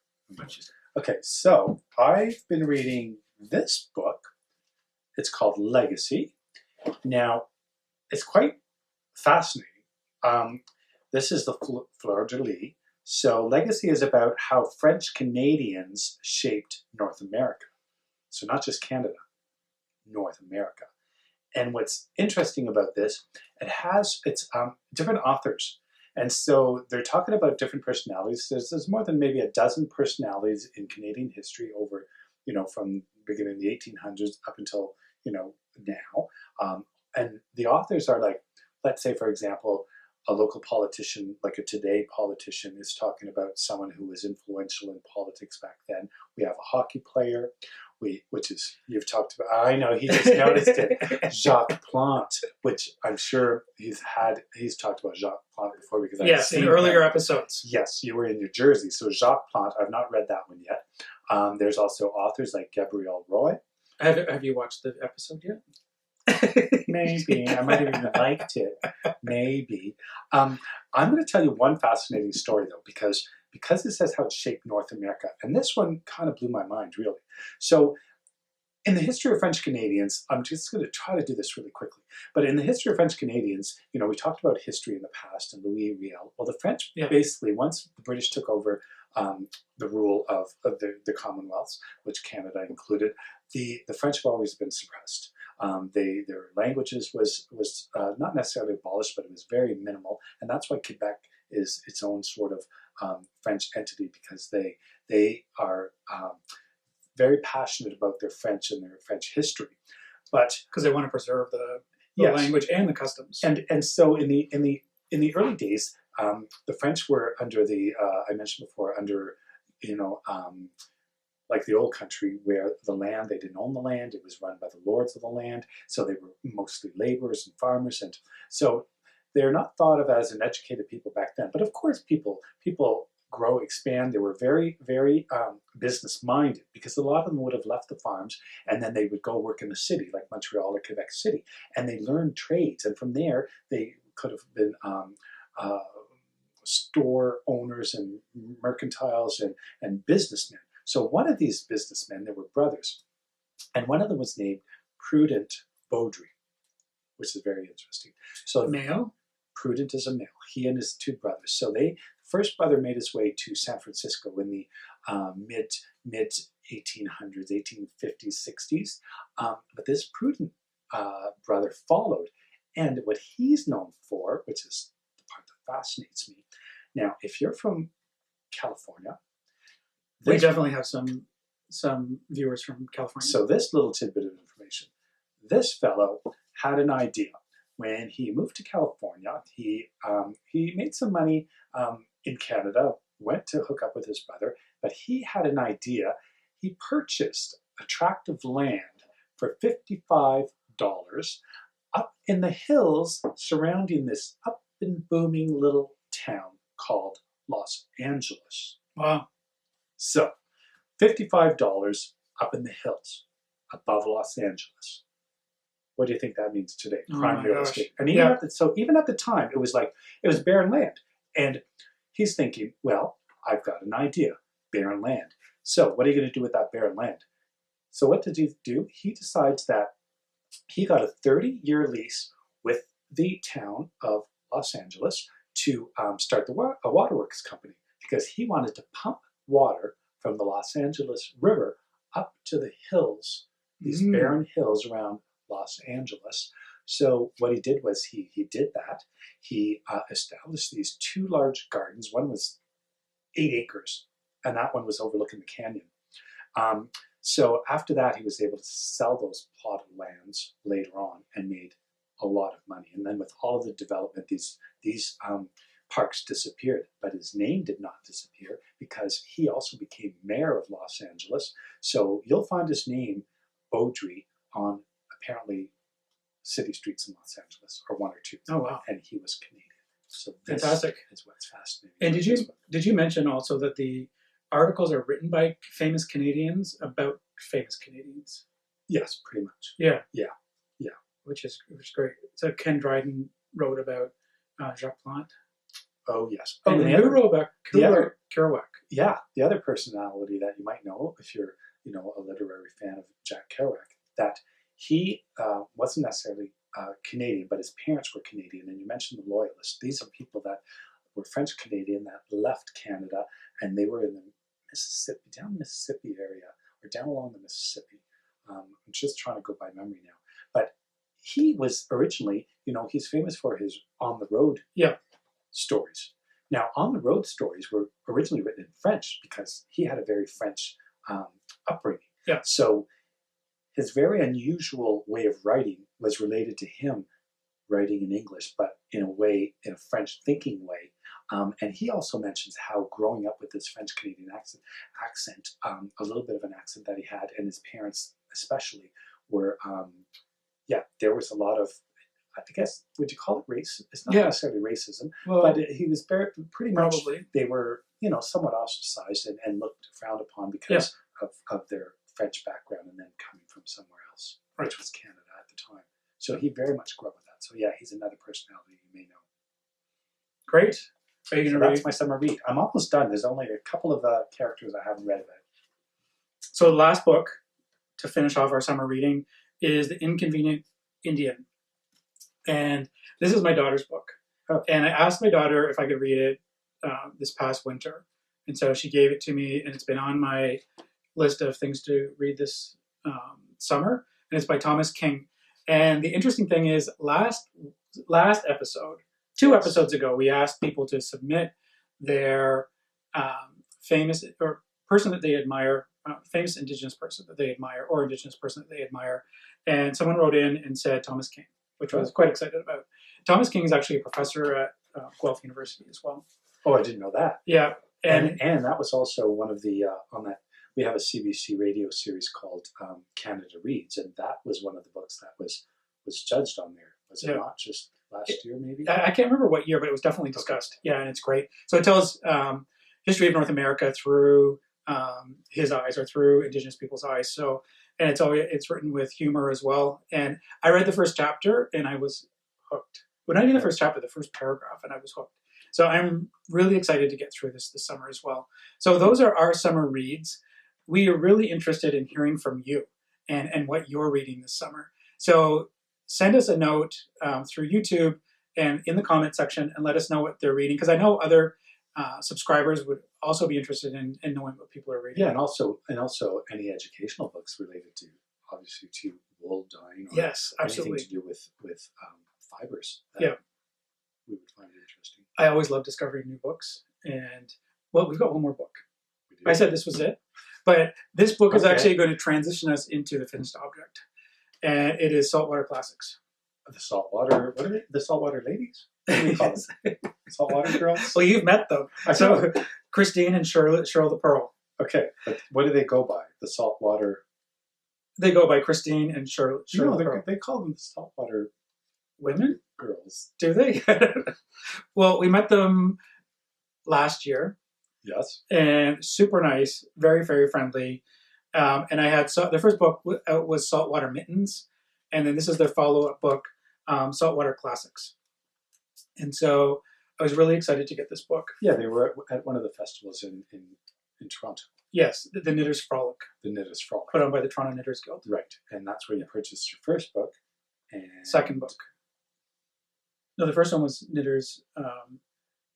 Okay, so I've been reading this book. It's called Legacy. Now, it's quite fascinating. This is the fleur de lis. So Legacy is about how French Canadians shaped North America. So not just Canada, North America. And what's interesting about this, it's different authors. And so they're talking about different personalities. There's more than maybe a dozen personalities in Canadian history over, from the beginning of the 1800s up until, now. And the authors are like, let's say, for example, a local politician, like a today politician, is talking about someone who was influential in politics back then. We have a hockey player, which is, you've talked about, I know, he just noticed it, Jacques Plante, which I'm sure he's talked about Jacques Plante before because I've seen in earlier episodes. Yes, you were in New Jersey. So Jacques Plante, I've not read that one yet. There's also authors like Gabrielle Roy. Have you watched the episode yet? Maybe. I might have even liked it. Maybe. I'm going to tell you one fascinating story, though, because it says how it shaped North America. And this one kind of blew my mind, really. So in the history of French Canadians, I'm just going to try to do this really quickly. But in the history of French Canadians, we talked about history in the past and Louis Riel. Well, the French, basically, once the British took over the rule of the Commonwealths, which Canada included, the French have always been suppressed. Their languages was not necessarily abolished, but it was very minimal. And that's why Quebec is its own sort of French entity, because they are very passionate about their French and their French history, but because they want to preserve the language and the customs. And so in the early days, the French were under the I mentioned before, under like the old country, where the land, they didn't own the land, it was run by the lords of the land, so they were mostly laborers and farmers, and so they're not thought of as an educated people back then. But of course, people grow, expand. They were very, very business-minded, because a lot of them would have left the farms and then they would go work in the city, like Montreal or Quebec City, and they learned trades. And from there, they could have been store owners and mercantiles and businessmen. So one of these businessmen, they were brothers, and one of them was named Prudent Beaudry, which is very interesting. So male? Prudent is a male. He and his two brothers. So first brother made his way to San Francisco in the mid 1800s, 1850s, 60s. But this Prudent brother followed. And what he's known for, which is the part that fascinates me. Now, if you're from California, we definitely have some viewers from California. So this little tidbit of information. This fellow had an idea. When he moved to California, he made some money in Canada, went to hook up with his brother, but he had an idea. He purchased a tract of land for $55 up in the hills surrounding this up and booming little town called Los Angeles. Wow. So, $55 up in the hills above Los Angeles. What do you think that means today? Oh Prime my real gosh. estate. And even Yeah. even at the time, it was like, it was barren land. And he's thinking, well, I've got an idea, barren land. So what are you going to do with that barren land? So what did he do? He decides that he got a 30-year lease with the town of Los Angeles to start a waterworks company, because he wanted to pump water from the Los Angeles River up to the hills, these barren hills around Los Angeles. So what he did was he did that. He established these 2 large gardens. One was 8 acres, and that one was overlooking the canyon. So after that, he was able to sell those plotted lands later on and made a lot of money. And then with all of the development, these parks disappeared, but his name did not disappear because he also became mayor of Los Angeles. So you'll find his name, Boutrup, on apparently city streets in Los Angeles, or 1 or 2. Oh wow. And he was Canadian. So this Fantastic. is what's fascinating. And did you mention also that the articles are written by famous Canadians about famous Canadians? Yes, pretty much. Yeah. Yeah. Which is great. So Ken Dryden wrote about Jacques Plante. Oh yes. And the who other, wrote about Kerouac? yeah, the other personality that you might know, if you're a literary fan of Jack Kerouac, that he wasn't necessarily Canadian, but his parents were Canadian. And you mentioned the Loyalists. These are people that were French Canadian that left Canada, and they were in the Mississippi area, or down along the Mississippi. I'm just trying to go by memory now. But he was originally, he's famous for his on the road stories. Now, on the road stories were originally written in French because he had a very French upbringing. Yeah. So his very unusual way of writing was related to him writing in English, but in a French thinking way. And he also mentions how growing up with this French Canadian accent, a little bit of an accent that he had, and his parents especially were, there was a lot of, I guess, would you call it race? It's not necessarily racism, but he was pretty much, they were, somewhat ostracized and looked frowned upon because of their French background, and then coming from somewhere else, which was Canada at the time. So he very much grew up with that. So yeah, he's another personality you may know. Great. Are you going to read? That's my summer read. I'm almost done. There's only a couple of characters I haven't read about. So the last book to finish off our summer reading is The Inconvenient Indian. And this is my daughter's book. Oh. And I asked my daughter if I could read it this past winter. And so she gave it to me, and it's been on my list of things to read this summer. And it's by Thomas King. And the interesting thing is, last episode, 2 episodes ago, we asked people to submit their famous or person that they admire, famous Indigenous person that they admire, or Indigenous person that they admire. And someone wrote in and said Thomas King, which I was quite excited about. Thomas King is actually a professor at Guelph University as well. Oh, I didn't know that. Yeah. And that was also one of the, on that, we have a CBC radio series called Canada Reads, and that was one of the books that was judged on there. Was it not just last year, maybe? I can't remember what year, but it was definitely discussed. Okay. Yeah, and it's great. So it tells history of North America through his eyes, or through Indigenous people's eyes. So, and it's written with humor as well. And I read the first chapter, and I was hooked. Well, not even the first chapter, the first paragraph, and I was hooked. So I'm really excited to get through this summer as well. So those are our summer reads. We are really interested in hearing from you and what you're reading this summer. So send us a note through YouTube and in the comment section, and let us know what they're reading, because I know other subscribers would also be interested in knowing what people are reading. Yeah, and also any educational books related to, obviously, to wool dyeing, or yes, absolutely, anything to do with fibers. Yeah, we would find it interesting. I always love discovering new books, and well, we've got one more book. I said this was it, but this book is actually going to transition us into the finished object, and it is Saltwater Classics. The saltwater, what are they? The saltwater ladies? What do you call them? Saltwater girls? Well, you've met them. So Christine and Cheryl the Pearl. Okay, but what do they go by? The saltwater? They go by Christine and Cheryl No, the Pearl. they call them saltwater women? Girls. Do they? Well, we met them last year. Yes. And super nice, very, very friendly. And I had the first book was Saltwater Mittens, and then this is their follow-up book, Saltwater Classics. And so I was really excited to get this book. Yeah, they were at one of the festivals in Toronto. Yes, the Knitters Frolic. The Knitters Frolic. Put on by the Toronto Knitters Guild. Right, and that's where you purchased your first book. And second book. No, the first one was Knitters.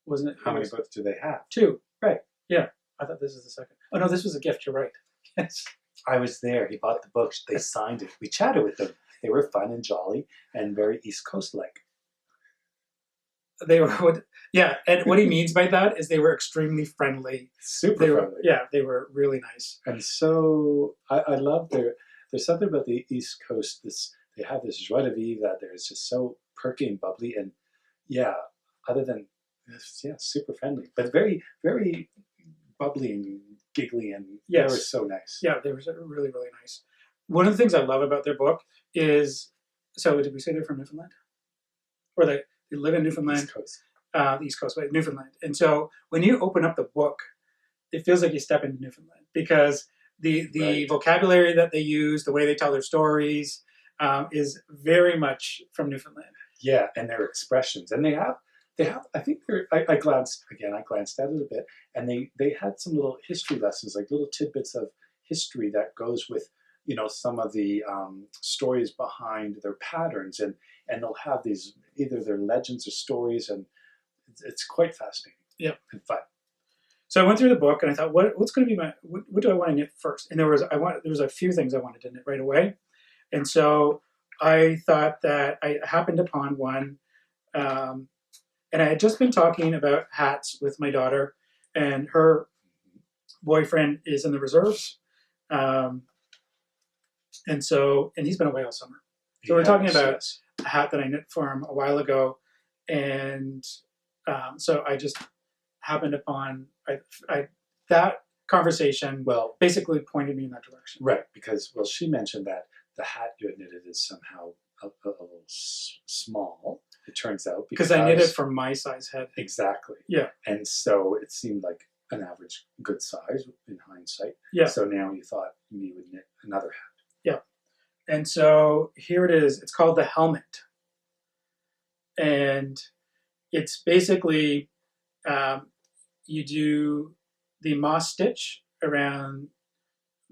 Wasn't it? How many books do they have? 2. Right. Yeah, I thought this was the second. Oh no, this was a gift. You're right. Yes. I was there. He bought the books. They signed it. We chatted with them. They were fun and jolly and very East Coast-like. They were, yeah, and what he means by that is they were extremely friendly. Super friendly. Yeah, they were really nice. And so I love there's something about the East Coast. They have this joie de vivre that there is just so perky and bubbly, and yeah, other than super friendly, but very, very bubbly and giggly, and they were so nice. Yeah, they were really, really nice. One of the things I love about their book is, so did we say they're from Newfoundland? Or they live in Newfoundland? East Coast. The East Coast, but Newfoundland. And so when you open up the book, it feels like you step into Newfoundland because the vocabulary that they use, the way they tell their stories, is very much from Newfoundland. Yeah, and their expressions, and they have. I think I glanced at it a bit, and they had some little history lessons, like little tidbits of history that goes with some of the stories behind their patterns, and they'll have these either their legends or stories, and it's quite fascinating. Yeah, and fun. So I went through the book and I thought, what's going to be what do I want to knit first? And there was a few things I wanted to knit right away, and so I thought that I happened upon one, and I had just been talking about hats with my daughter, and her boyfriend is in the reserves, and he's been away all summer. So we're talking about a hat that I knit for him a while ago, and so I just happened upon that conversation. Well, basically pointed me in that direction. Right, because she mentioned that the hat you had knitted is somehow a little small. It turns out because I knitted for my size head. Exactly. Yeah, and so it seemed like an average good size in hindsight. Yeah. So now you thought you would knit another hat. Yeah. And so here it is. It's called the Helmet. And it's basically, you do the moss stitch around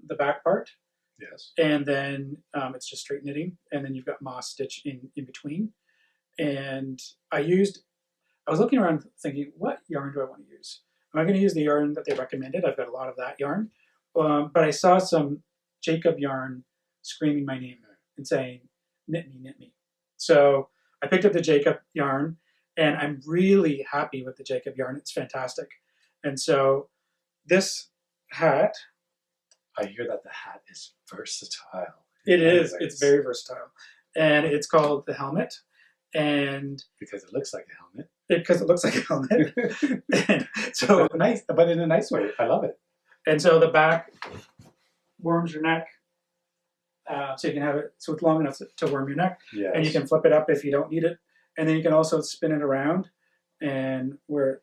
the back part. Yes. And then it's just straight knitting. And then you've got moss stitch in between. And I was looking around thinking, what yarn do I want to use? Am I going to use the yarn that they recommended? I've got a lot of that yarn. But I saw some Jacob yarn screaming my name and saying, knit me, knit me. So I picked up the Jacob yarn, and I'm really happy with the Jacob yarn. It's fantastic. And so this hat... I hear that the hat is versatile. It is. It's very versatile. And it's called the Helmet. And because it looks like a helmet. Because it looks like a helmet. And so nice, but in a nice way. I love it. And so the back warms your neck. So you can have it so it's long enough to warm your neck. Yes. And you can flip it up if you don't need it. And then you can also spin it around and wear it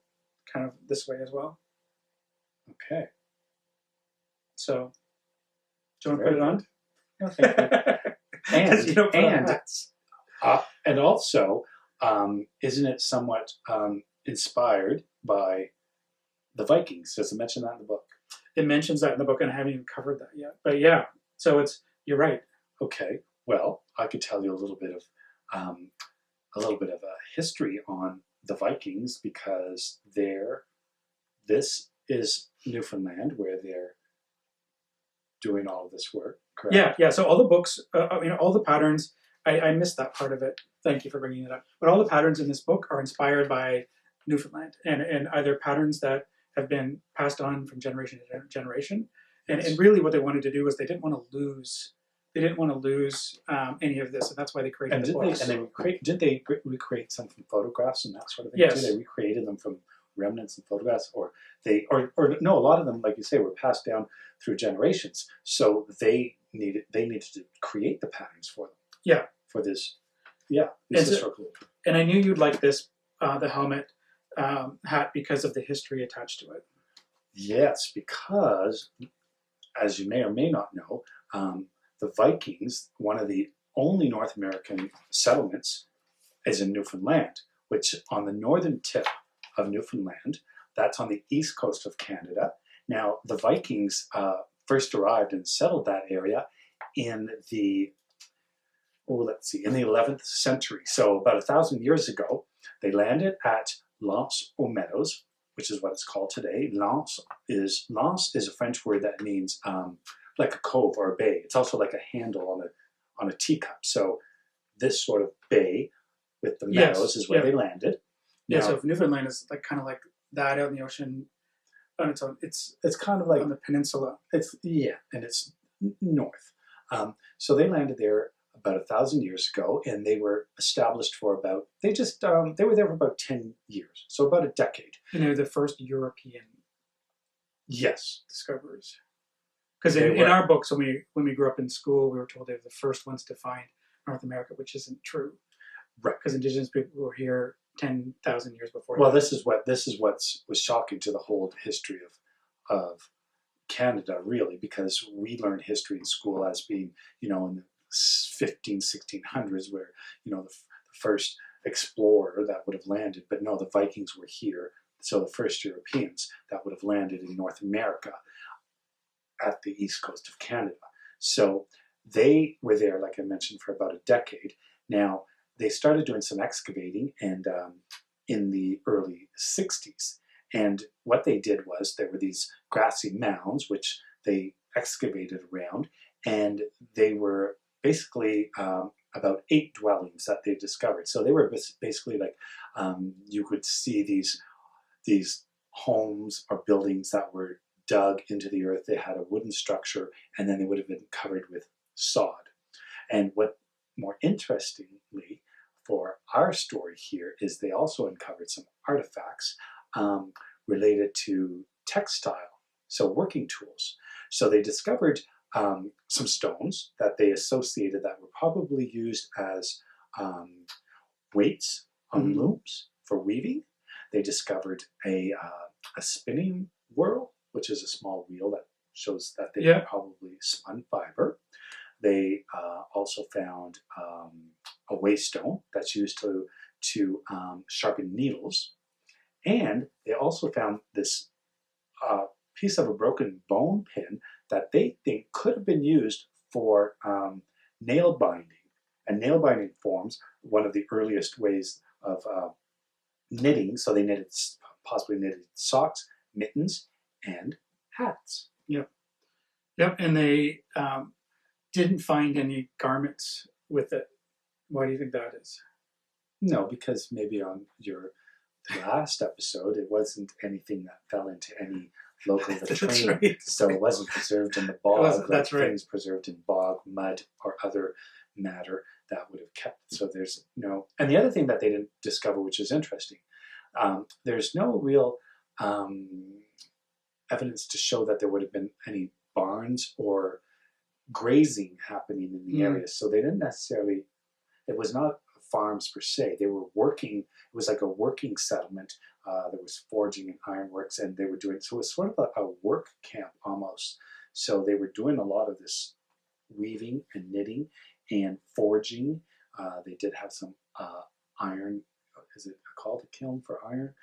kind of this way as well. Okay. So do you want to put it on? No, thank you. And also, isn't it somewhat inspired by the Vikings? Does it mention that in the book? It mentions that in the book, and I haven't even covered that yet. But yeah, so you're right. Okay. Well, I could tell you a little bit of a history on the Vikings because this is Newfoundland where they're doing all of this work. Correct? Yeah. So all the books, all the patterns. I missed that part of it. Thank you for bringing it up. But all the patterns in this book are inspired by Newfoundland and either patterns that have been passed on from generation to generation. And really what they wanted to do was they didn't want to lose any of this, and that's why they created the books. Did they recreate some from photographs and that sort of thing? Yes. Too? They recreated them from remnants and photographs, or no, a lot of them, like you say, were passed down through generations. So they needed to create the patterns for them. Yeah. For this, historical. And I knew you'd like this, the helmet hat, because of the history attached to it. Yes, because, as you may or may not know, the Vikings, one of the only North American settlements is in Newfoundland, which on the northern tip of Newfoundland, that's on the east coast of Canada. Now, the Vikings first arrived and settled that area in the, in the 11th century. So about 1,000 years ago, they landed at L'Anse aux Meadows, which is what it's called today. L'Anse is a French word that means like a cove or a bay. It's also like a handle on a teacup. So this sort of bay with the meadows is where they landed. Yeah, now, so if Newfoundland is like kind of like that out in the ocean on its own, it's kind of like on the peninsula. And it's north. So they landed there about 1,000 years ago, and they were established for about they were there for about 10 years, so about a decade. And they were the first European discoverers. Because in our books, when we grew up in school, we were told they were the first ones to find North America, which isn't true. Right. Because Indigenous people were here 10,000 years before. Well, this is what was shocking to the whole history of Canada, really, because we learned history in school as being, in the 1600s, where the first explorer that would have landed. But no, the Vikings were here, so the first Europeans that would have landed in North America at the east coast of Canada. So they were there, like I mentioned, for about a decade. Now, they started doing some excavating and in the early 60s. And what they did was there were these grassy mounds, which they excavated around, and they were basically about 8 dwellings that they discovered. So they were basically like, you could see these homes or buildings that were dug into the earth. They had a wooden structure, and then they would have been covered with sod. And what more interestingly for our story here is they also uncovered some artifacts related to textile, so working tools. So they discovered some stones that they associated that were probably used as weights on looms for weaving. They discovered a spinning whorl, which is a small wheel that shows that they probably spun fiber. They also found a waystone that's used to sharpen needles. And they also found this piece of a broken bone pin that they think could have been used for nail binding. And nail binding forms one of the earliest ways of knitting. So they possibly knitted socks, mittens, and hats. Yep. And they didn't find any garments with it. Why do you think that is? No, because maybe on your last episode, it wasn't anything that fell into any local latrine. Right. So it wasn't preserved in the bog. That's right. Things preserved in bog, mud, or other matter that would have kept. So there's no. And the other thing that they didn't discover, which is interesting, there's no real evidence to show that there would have been any barns or grazing happening in the area. So they didn't necessarily. It was not farms per se. They were working. It was like a working settlement. There was forging and ironworks, and they were doing. So it was sort of a work camp almost. So they were doing a lot of this weaving and knitting and forging. They did have some iron. Is it called a kiln for iron?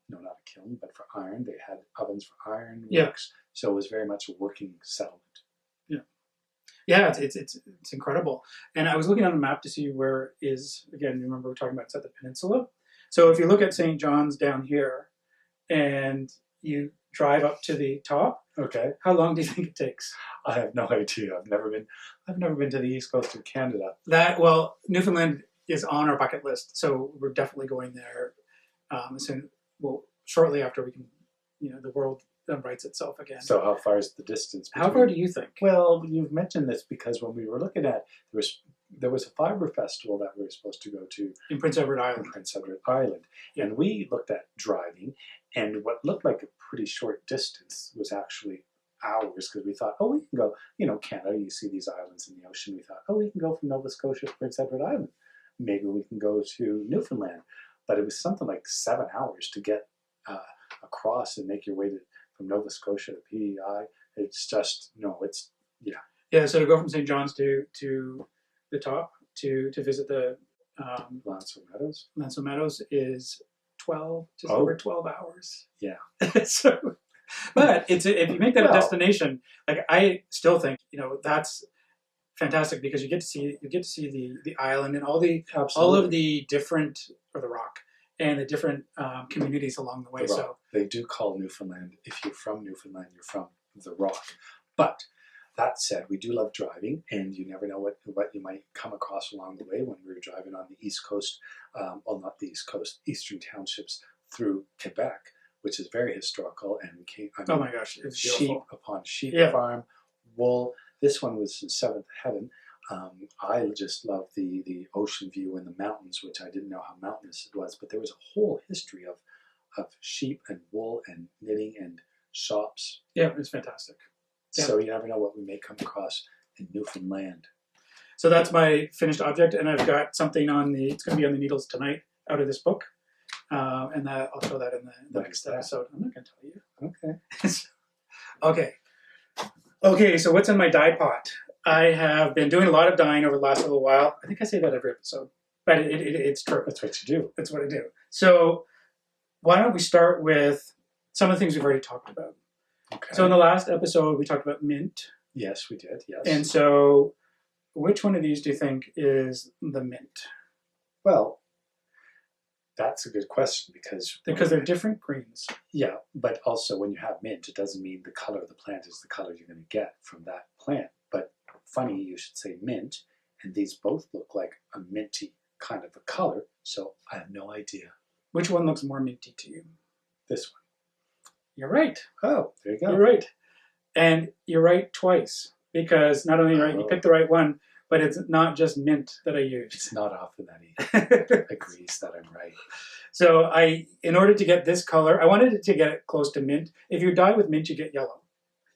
No, not a kiln, but for iron. They had ovens for iron works. So it was very much a working settlement. Yeah, it's incredible. And I was looking on a map to see where is, again, you remember we were talking about it's at the peninsula. So if you look at St. John's down here and you drive up to the top, okay, how long do you think it takes? I have no idea. I've never been to the east coast of Canada. Newfoundland is on our bucket list, so we're definitely going there shortly after we can, the world writes itself again. So how far is the distance? How far do you think? Well, you've mentioned this because when we were looking at, there was a fiber festival that we were supposed to go to in Prince Edward Island. Yeah. And we looked at driving, and what looked like a pretty short distance was actually hours, because we thought, we can go, Canada, you see these islands in the ocean. We thought, we can go from Nova Scotia to Prince Edward Island. Maybe we can go to Newfoundland. But it was something like 7 hours to get across and make your way from Nova Scotia to PEI. It's just, Yeah, so to go from St. John's to the top, to visit the Lancel Meadows. Lancel Meadows is 12, just Oh. over 12 hours. Yeah. So, but it's if you make that a destination, like I still think that's fantastic because you get to see the island and all of the different or the rock and the different communities along the way. So they do call Newfoundland, if you're from Newfoundland, you're from the rock. But that said, we do love driving, and you never know what you might come across along the way. When we were driving on the East Coast, well, not the East Coast, Eastern Townships through Quebec, which is very historical, and we came. Oh my gosh, it's beautiful. Sheep upon sheep farm, wool. This one was in Seventh Heaven. I just love the ocean view and the mountains, which I didn't know how mountainous it was, but there was a whole history of sheep and wool and knitting and shops. Yeah, it's fantastic. Yeah. So you never know what we may come across in Newfoundland. So that's my finished object, and I've got something it's going to be on the needles tonight out of this book, and I'll show that in the next episode. I'm not going to tell you. Okay. Okay, so what's in my dye pot? I have been doing a lot of dyeing over the last little while. I think I say that every episode, but it's true. That's what you do. That's what I do. So why don't we start with some of the things we've already talked about? Okay. So in the last episode, we talked about mint. Yes, we did. Yes. And so which one of these do you think is the mint? Well, that's a good question because they're different greens. Yeah, but also when you have mint, it doesn't mean the color of the plant is the color you're going to get from that plant. But funny, you should say mint, and these both look like a minty kind of a color, so I have no idea. Which one looks more minty to you? This one. You're right. Oh, there you go. You're right. And you're right twice, because not only you picked the right one, but it's not just mint that I use. It's not often that he agrees that I'm right. So in order to get this color, I wanted to get it close to mint. If you dye with mint, you get yellow.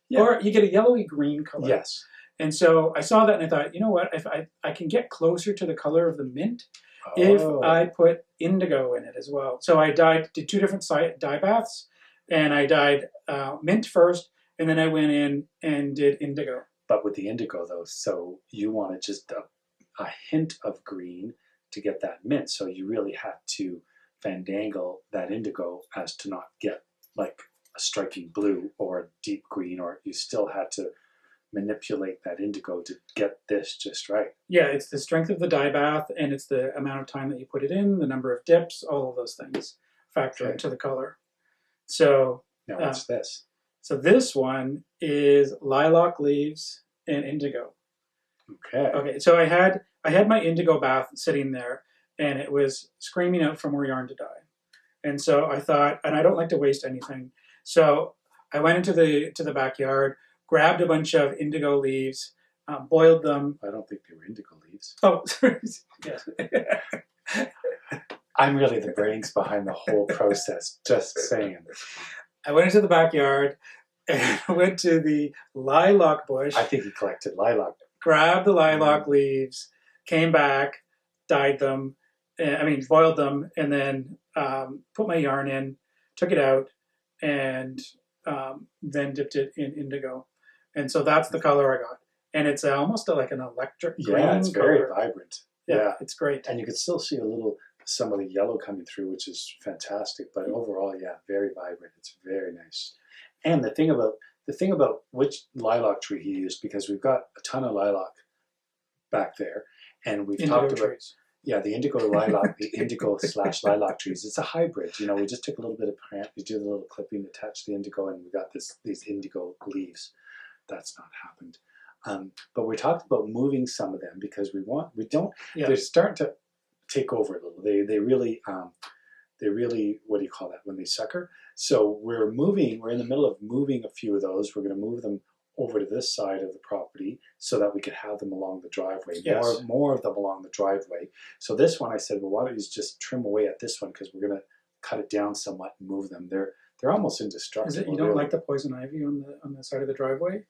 Yeah. Or you get a yellowy green color. Yes. And so I saw that and I thought, you know what, if I can get closer to the color of the mint if I put indigo in it as well. So I did two different dye baths, and I dyed mint first, and then I went in and did indigo. But with the indigo, though, so you wanted just a hint of green to get that mint. So you really had to fandangle that indigo as to not get like a striking blue or a deep green, or you still had to manipulate that indigo to get this just right. Yeah, it's the strength of the dye bath, and it's the amount of time that you put it in, the number of dips, all of those things factor into the color. So now what's this? So this one is lilac leaves and indigo. Okay. Okay. So I had my indigo bath sitting there, and it was screaming out for more yarn to dye. And so I thought, and I don't like to waste anything, so I went into the backyard, grabbed a bunch of indigo leaves, boiled them. I don't think they were indigo leaves. Oh, sorry. Yes. I'm really the brains behind the whole process. Just saying. I went into the backyard and went to the lilac bush. I think he collected lilac. Grabbed the lilac leaves, came back, dyed them, boiled them, and then put my yarn in, took it out, and then dipped it in indigo. And so that's the color I got. And it's almost like an electric green. Yeah, it's very vibrant. Yeah, it's great. And you can still see some of the yellow coming through, which is fantastic. But overall, yeah, very vibrant. It's very nice. And the thing about which lilac tree he used, because we've got a ton of lilac back there, and we've talked about the indigo lilac, the indigo/lilac trees. It's a hybrid. We just took a little bit of plant, we do the little clipping, attach the indigo, and we got these indigo leaves. That's not happened. But we talked about moving some of them because they're starting to take over a little. They really, what do you call that, when they sucker? So we're in the middle of moving a few of those. We're going to move them over to this side of the property so that we could have them along the driveway. Yes. More of them along the driveway. So this one I said, well, why don't you just trim away at this one, because we're going to cut it down somewhat and move them. They're almost indestructible. Is it you don't like the poison ivy on the side of the driveway?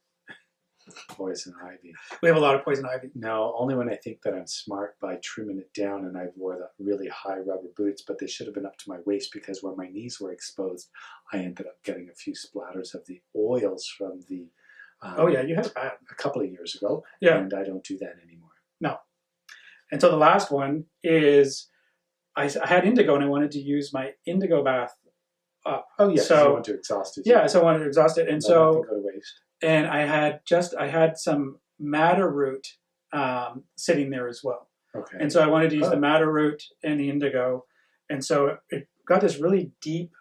Poison ivy. We have a lot of poison ivy. No, only when I think that I'm smart by trimming it down, and I wore the really high rubber boots, but they should have been up to my waist, because where my knees were exposed, I ended up getting a few splatters of the oils from the you had it bad a couple of years ago. Yeah. And I don't do that anymore. No. And so the last one is I had indigo and I wanted to use my indigo bath up. Oh yeah, so you want to exhaust it. Yeah, so I wanted to exhaust it, and so go to waste. And I had some madder root sitting there as well. Okay. And so I wanted to use the madder root and the indigo, and so it got this really deep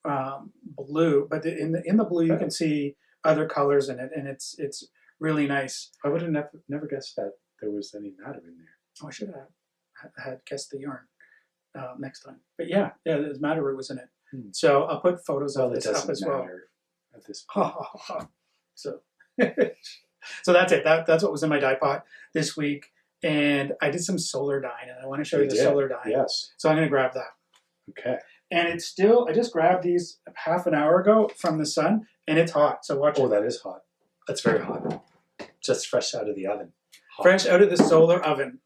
blue. But in the blue, you can see other colors in it, and it's really nice. I would have never guessed that there was any madder in there. Oh, I should have had guessed the yarn next time. But yeah, the madder root was in it. So I'll put photos of this up as well. At this point. So, so that's it. That's what was in my dye pot this week. And I did some solar dyeing, and I want to show you the solar dyeing. Yes. So I'm going to grab that. Okay. And it's still, I just grabbed these half an hour ago from the sun, and it's hot. So watch it. Oh, that is hot. That's very hot. Just fresh out of the oven. Hot. Fresh out of the solar oven.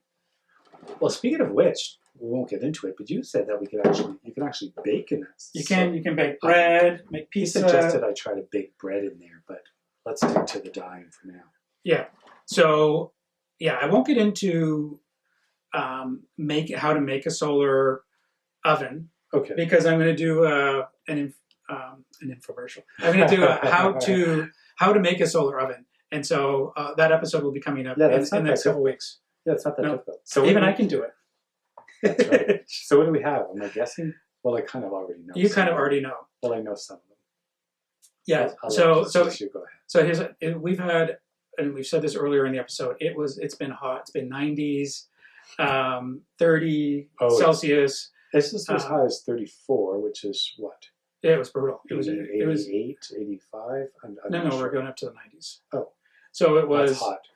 Well, speaking of which, we won't get into it, but you said that you can actually bake in this. You can bake bread, make pizza. You suggested I try to bake bread in there, but let's stick to the dyeing for now. Yeah. So, yeah, I won't get into how to make a solar oven. Okay. Because I'm going to do an infomercial. I'm going to do how to make a solar oven, and so that episode will be coming up in the next couple weeks. Yeah, it's not that difficult. So even I can do it. That's right. So what do we have? Am I guessing? Well, I kind of already know. You kind of already know. Well, I know some of them. Yeah. I'll so you go ahead. So we've had, and we've said this earlier in the episode. It's been hot. It's been 90s, 30 Celsius. This is as high as 34, which is what? Yeah, it was brutal. It 88, was 85. No, we're going up to the 90s. Oh, so it was hot.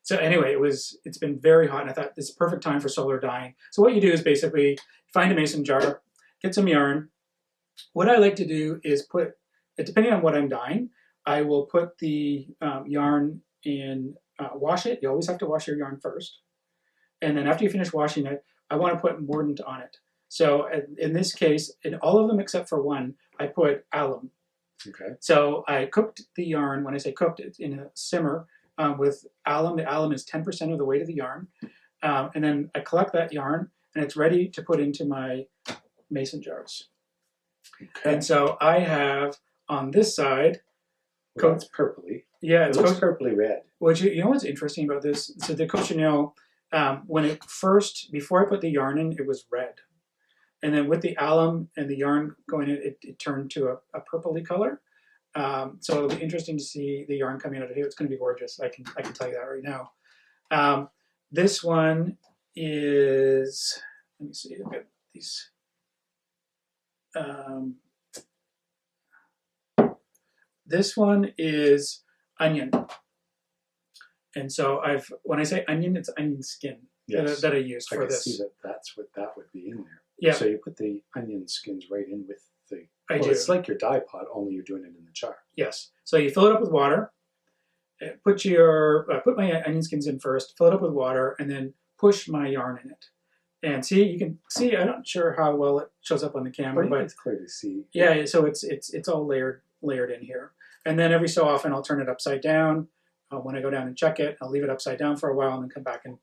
So anyway, it's been very hot, and I thought this is perfect time for solar dyeing. So what you do is basically find a mason jar, get some yarn. What I like to do is depending on what I'm dyeing, I will put the yarn in, wash it. You always have to wash your yarn first. And then after you finish washing it, I want to put mordant on it. So in this case, in all of them except for one, I put alum. Okay. So I cooked the yarn. When I say cooked, it's in a simmer with alum. The alum is 10% of the weight of the yarn. And then I collect that yarn, and it's ready to put into my mason jars. Okay. And so I have on this side, it's purpley. Yeah, it looks purpley red. Which you know what's interesting about this? So the cochineal, before I put the yarn in, it was red, and then with the alum and the yarn going in, it turned to a purpley color. So it'll be interesting to see the yarn coming out of here. It's going to be gorgeous. I can tell you that right now. This one is. Let me see. I've got these. This one is onion, and so when I say onion, it's onion skin that I used for this. I can see that's what that would be in there. Yeah. So you put the onion skins right in with the. I do. It's like your dye pot, only you're doing it in the jar. Yes. So you fill it up with water. Put my onion skins in first. Fill it up with water, and then push my yarn in it. And see, you can see. I'm not sure how well it shows up on the camera, but it's clear to see. Yeah. So it's all layered in here. And then every so often I'll turn it upside down. When I go down and check it, I'll leave it upside down for a while and then come back and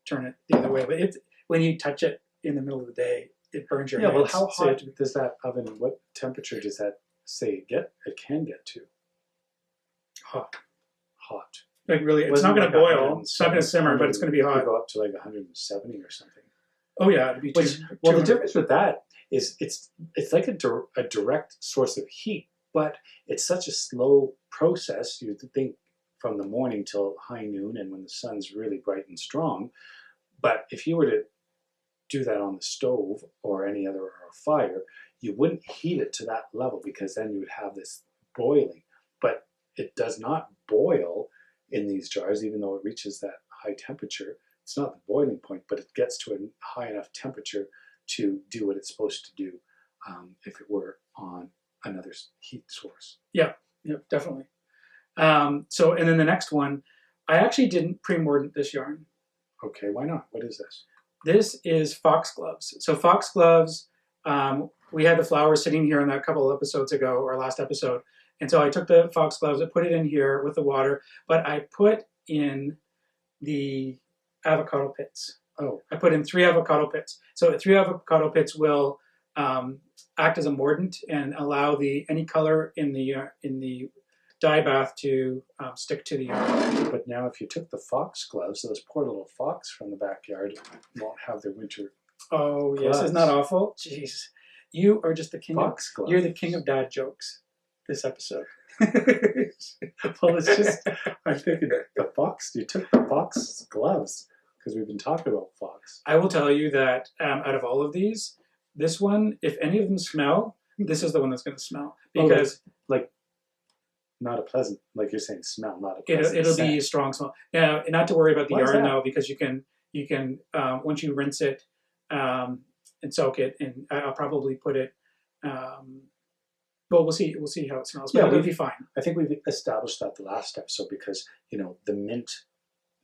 turn it the other way. But when you touch it in the middle of the day, it burns your hands. Yeah, well, how hot does that oven, what temperature does that say it can get to? Hot. Hot. Like really, it's not going to boil. It's not going to simmer, but it's going to be hot. Go up to like 170 or something. Oh yeah, it'd be the difference with that is it's like a direct source of heat, but it's such a slow process. You think from the morning till high noon, and when the sun's really bright and strong. But if you were to do that on the stove or any other fire, you wouldn't heat it to that level, because then you would have this boiling. But it does not boil in these jars, even though it reaches that high temperature. It's not the boiling point, but it gets to a high enough temperature to do what it's supposed to do if it were on another heat source. Yeah, definitely. And then the next one, I actually didn't pre-mordant this yarn. Okay, why not? What is this? This is foxgloves. So foxgloves, we had the flowers sitting here on that couple of episodes ago, or last episode. And so I took the foxgloves, I put it in here with the water, but I put in the avocado pits. Oh, I put in 3 avocado pits. So 3 avocado pits will act as a mordant and allow any color in the dye bath to stick to the yarn. but now if you took the fox gloves, those poor little fox from the backyard won't have their winter Oh yes, gloves. isn't that awful? Jeez, you are just the king. Fox gloves. You're the king of dad jokes. This episode. Well, it's just, I'm thinking the fox, you took the fox gloves because we've been talking about fox. I will tell you that out of all of these, this one, if any of them smell, this is the one that's going to smell because like not a pleasant, like you're saying, smell, not a pleasant it'll scent. be a strong smell. Now, not to worry about the Why is yarn that? though, because you can once you rinse it and soak it, and I'll probably put it. Well, we'll see how it smells, but Yeah, it'll be fine. I think we've established that the last episode because, you know, the mint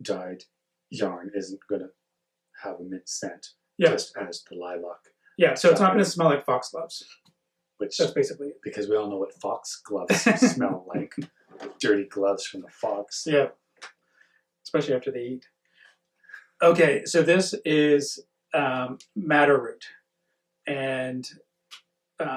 dyed yarn isn't going to have a mint scent, Yeah. just as the lilac, Yeah, so it's not going to smell like foxgloves. which, That's basically it. because we all know what fox gloves smell like, dirty gloves from the fox. Yeah, especially after they eat. Okay, so this is madder root, and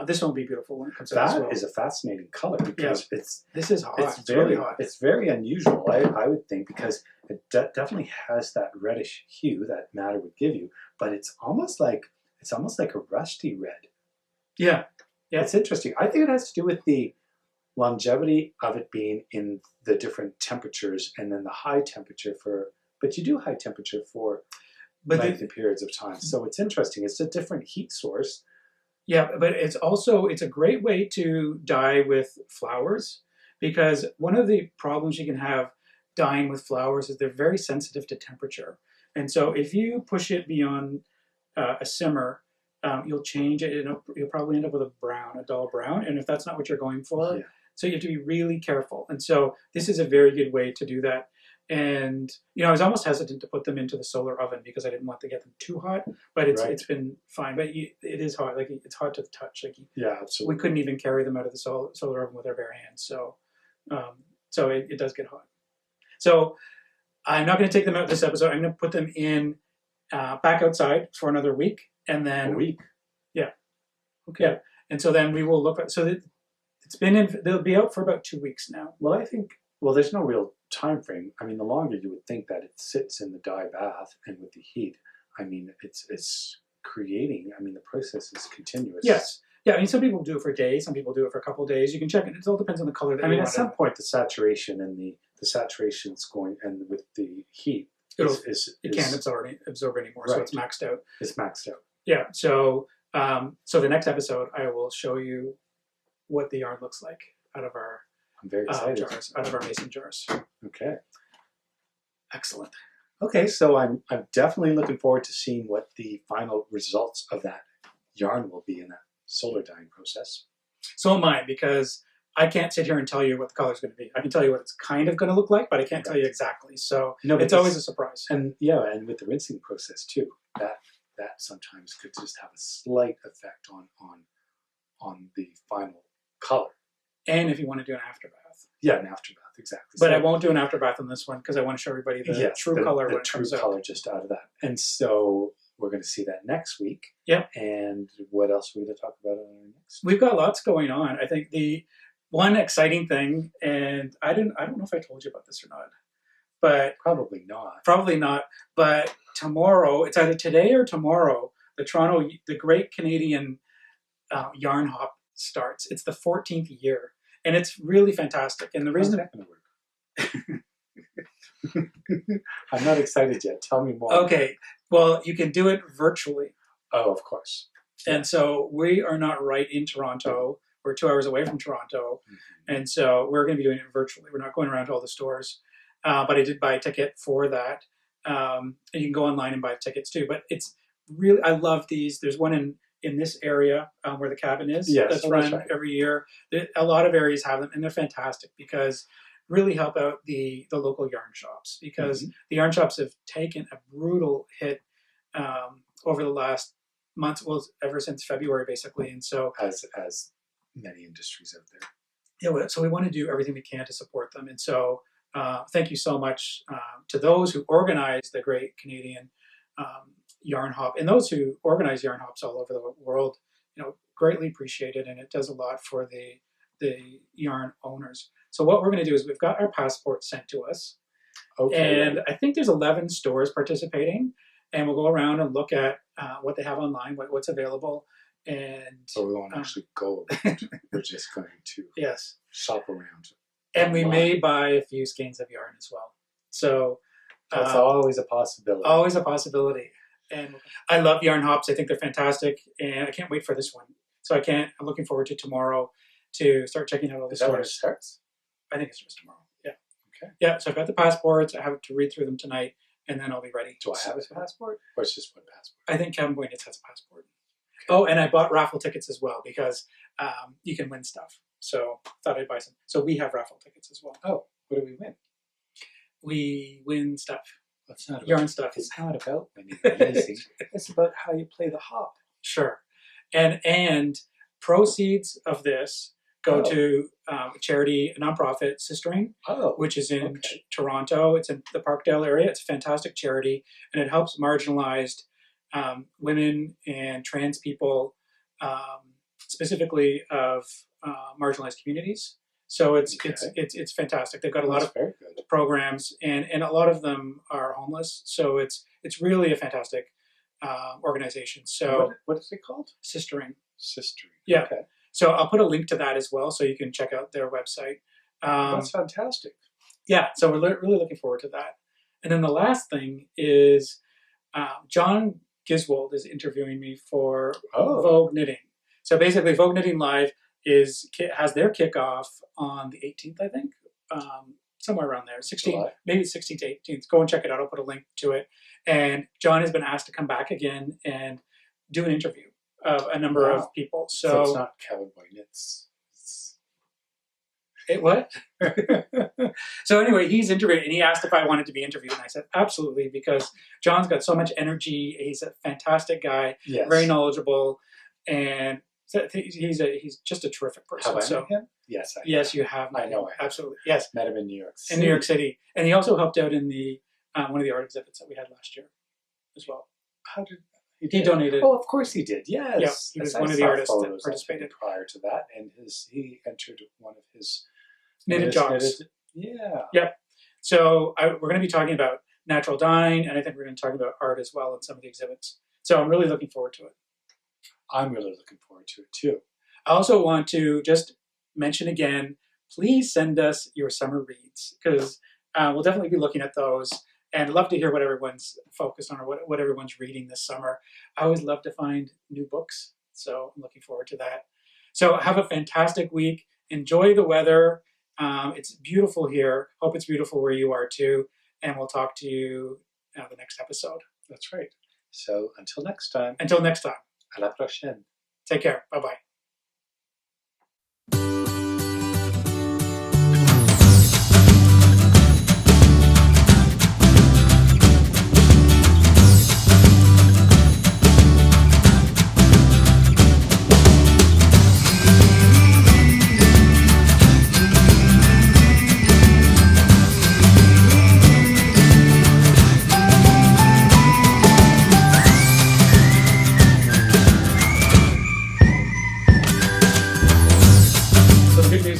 this one will be beautiful when it comes out as That well. is a fascinating color because This is hot. it's It's very really hot. It's very unusual, I would think, because it definitely has that reddish hue that madder would give you, but it's almost like a rusty red. Yeah. Yeah. It's interesting. I think it has to do with the longevity of it being in the different temperatures and then the high temperature but you do high temperature for lengthy periods of time. So it's interesting. It's a different heat source. Yeah, but it's a great way to dye with flowers, because one of the problems you can have dyeing with flowers is they're very sensitive to temperature. And so if you push it beyond a simmer, you'll change it. You'll probably end up with a dull brown. And if that's not what you're going for, so you have to be really careful. And so this is a very good way to do that. And I was almost hesitant to put them into the solar oven because I didn't want to get them too hot. But it's been fine. But it is hot. Like, it's hot to the touch. Like, yeah, absolutely. we couldn't even carry them out of the solar oven with our bare hands. So it does get hot. So I'm not going to take them out this episode. I'm going to put them in back outside for another week, and then a week. Yeah. Okay. Yeah. And so then we will look at. So they'll be out for about 2 weeks now. Well, I think. Well, there's no real time frame. I mean, the longer you would think that it sits in the dye bath and with the heat, I mean, it's creating. I mean, the process is continuous. Yes. Yeah. I mean, some people do it for days. Some people do it for a couple of days. You can check it. It all depends on the color that you want. At some point, the saturation and the saturation's going, and with the heat, it can't absorb anymore. Right. So it's maxed out. It's maxed out. Yeah. So the next episode, I will show you what the yarn looks like out of our I'm very excited. jars, out of our mason jars. Okay. Excellent. Okay, so I'm definitely looking forward to seeing what the final results of that yarn will be in that solar dyeing process. So am I, because I can't sit here and tell you what the color is going to be. I can tell you what it's kind of going to look like, but I can't tell you exactly. So it's always a surprise. And and with the rinsing process too, that sometimes could just have a slight effect on the final color. And if you want to do an afterbath. Yeah, an afterbath, exactly. But so, I won't do an afterbath on this one because I want to show everybody the true color when it comes out. The true color just out of that. And so we're going to see that next week. Yep. And what else are we going to talk about on our next? We've got lots going on. I think the one exciting thing, and I don't know if I told you about this or not, but Probably not. But tomorrow, it's either today or tomorrow, the Great Canadian Yarn Hop starts. It's the 14th year, and it's really fantastic. And the reason How's that going to work? I'm not excited yet. Tell me more. Okay, well, you can do it virtually. Oh, of course. And so we are not right in Toronto. We're 2 hours away from Toronto. Mm-hmm. And so we're going to be doing it virtually. We're not going around to all the stores. But I did buy a ticket for that. And you can go online and buy tickets too. But it's really, I love these. There's one in this area where the cabin is. Yes, that's that's run right. every year. A lot of areas have them, and they're fantastic because really help out the local yarn shops, because the yarn shops have taken a brutal hit over the last months, well, ever since February, basically. And so As many industries out there. yeah, so we want to do everything we can to support them. And so thank you so much to those who organize the Great Canadian Yarn Hop, and those who organize yarn hops all over the world. Greatly appreciate it, and it does a lot for the yarn owners. So what we're going to do is we've got our passports sent to us, and I think there's 11 stores participating, and we'll go around and look at what they have online, what's available, and so we won't actually go. We're just going to shop around, and we may buy a few skeins of yarn as well. So that's always a possibility. Always a possibility. And I love yarn hops. I think they're fantastic, and I can't wait for this one. So I'm looking forward to tomorrow to start checking out all the stores. Is that when it starts? I think it starts tomorrow. Yeah. Okay. Yeah. So I've got the passports. I have to read through them tonight, and then I'll be ready. Do I have a passport, or it's just one passport? I think Kevin Boynitz has a passport. Okay. Oh, and I bought raffle tickets as well because you can win stuff. So I thought I'd buy some. So we have raffle tickets as well. Oh, what do we win? We win stuff. It's not about, yarn stuff. It's not about winning anything. It's about how you play the hop. Sure. And proceeds of this go to a charity, a nonprofit, Sistering, which is in Toronto. It's in the Parkdale area. It's a fantastic charity, and it helps marginalized women and trans people, specifically of marginalized communities. So it's fantastic. They've got a lot of programs, and a lot of them are homeless. So it's really a fantastic organization. So what is it called? Sistering. Sistering. Yeah. Okay. So I'll put a link to that as well, so you can check out their website. That's fantastic. Yeah. So we're really looking forward to that. And then the last thing is John Giswold is interviewing me for Vogue Knitting. So basically, Vogue Knitting Live has their kickoff on the 18th, I think, somewhere around there, 16th, maybe 16th to 18th. Go and check it out. I'll put a link to it. And John has been asked to come back again and do an interview of a number of people. So it's not Kevin Boynitz. What? So anyway, he's interviewed, and he asked if I wanted to be interviewed, and I said absolutely, because John's got so much energy. He's a fantastic guy, very knowledgeable, and he's just a terrific person. Have I met him? Yes, yes, you have. I know. Absolutely, yes. Met him in New York City. In New York City, and he also helped out in the one of the art exhibits that we had last year, as well. How did he donated? Oh, of course he did. Yes, yeah, he was one of the artists that participated prior to that, and he entered one of his knitted jobs. Yeah. Yep. So we're going to be talking about natural dyeing, and I think we're going to talk about art as well in some of the exhibits. So I'm really looking forward to it. I'm really looking forward to it too. I also want to just mention again, please send us your summer reads, because we'll definitely be looking at those, and I'd love to hear what everyone's focused on or what everyone's reading this summer. I always love to find new books, so I'm looking forward to that. So have a fantastic week. Enjoy the weather. It's beautiful here. Hope it's beautiful where you are too, and we'll talk to you the next episode. That's right. So until next time. Until next time. À la prochaine. Take care. Bye-bye.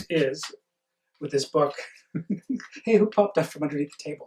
Is with this book. Hey, who popped up from underneath the table?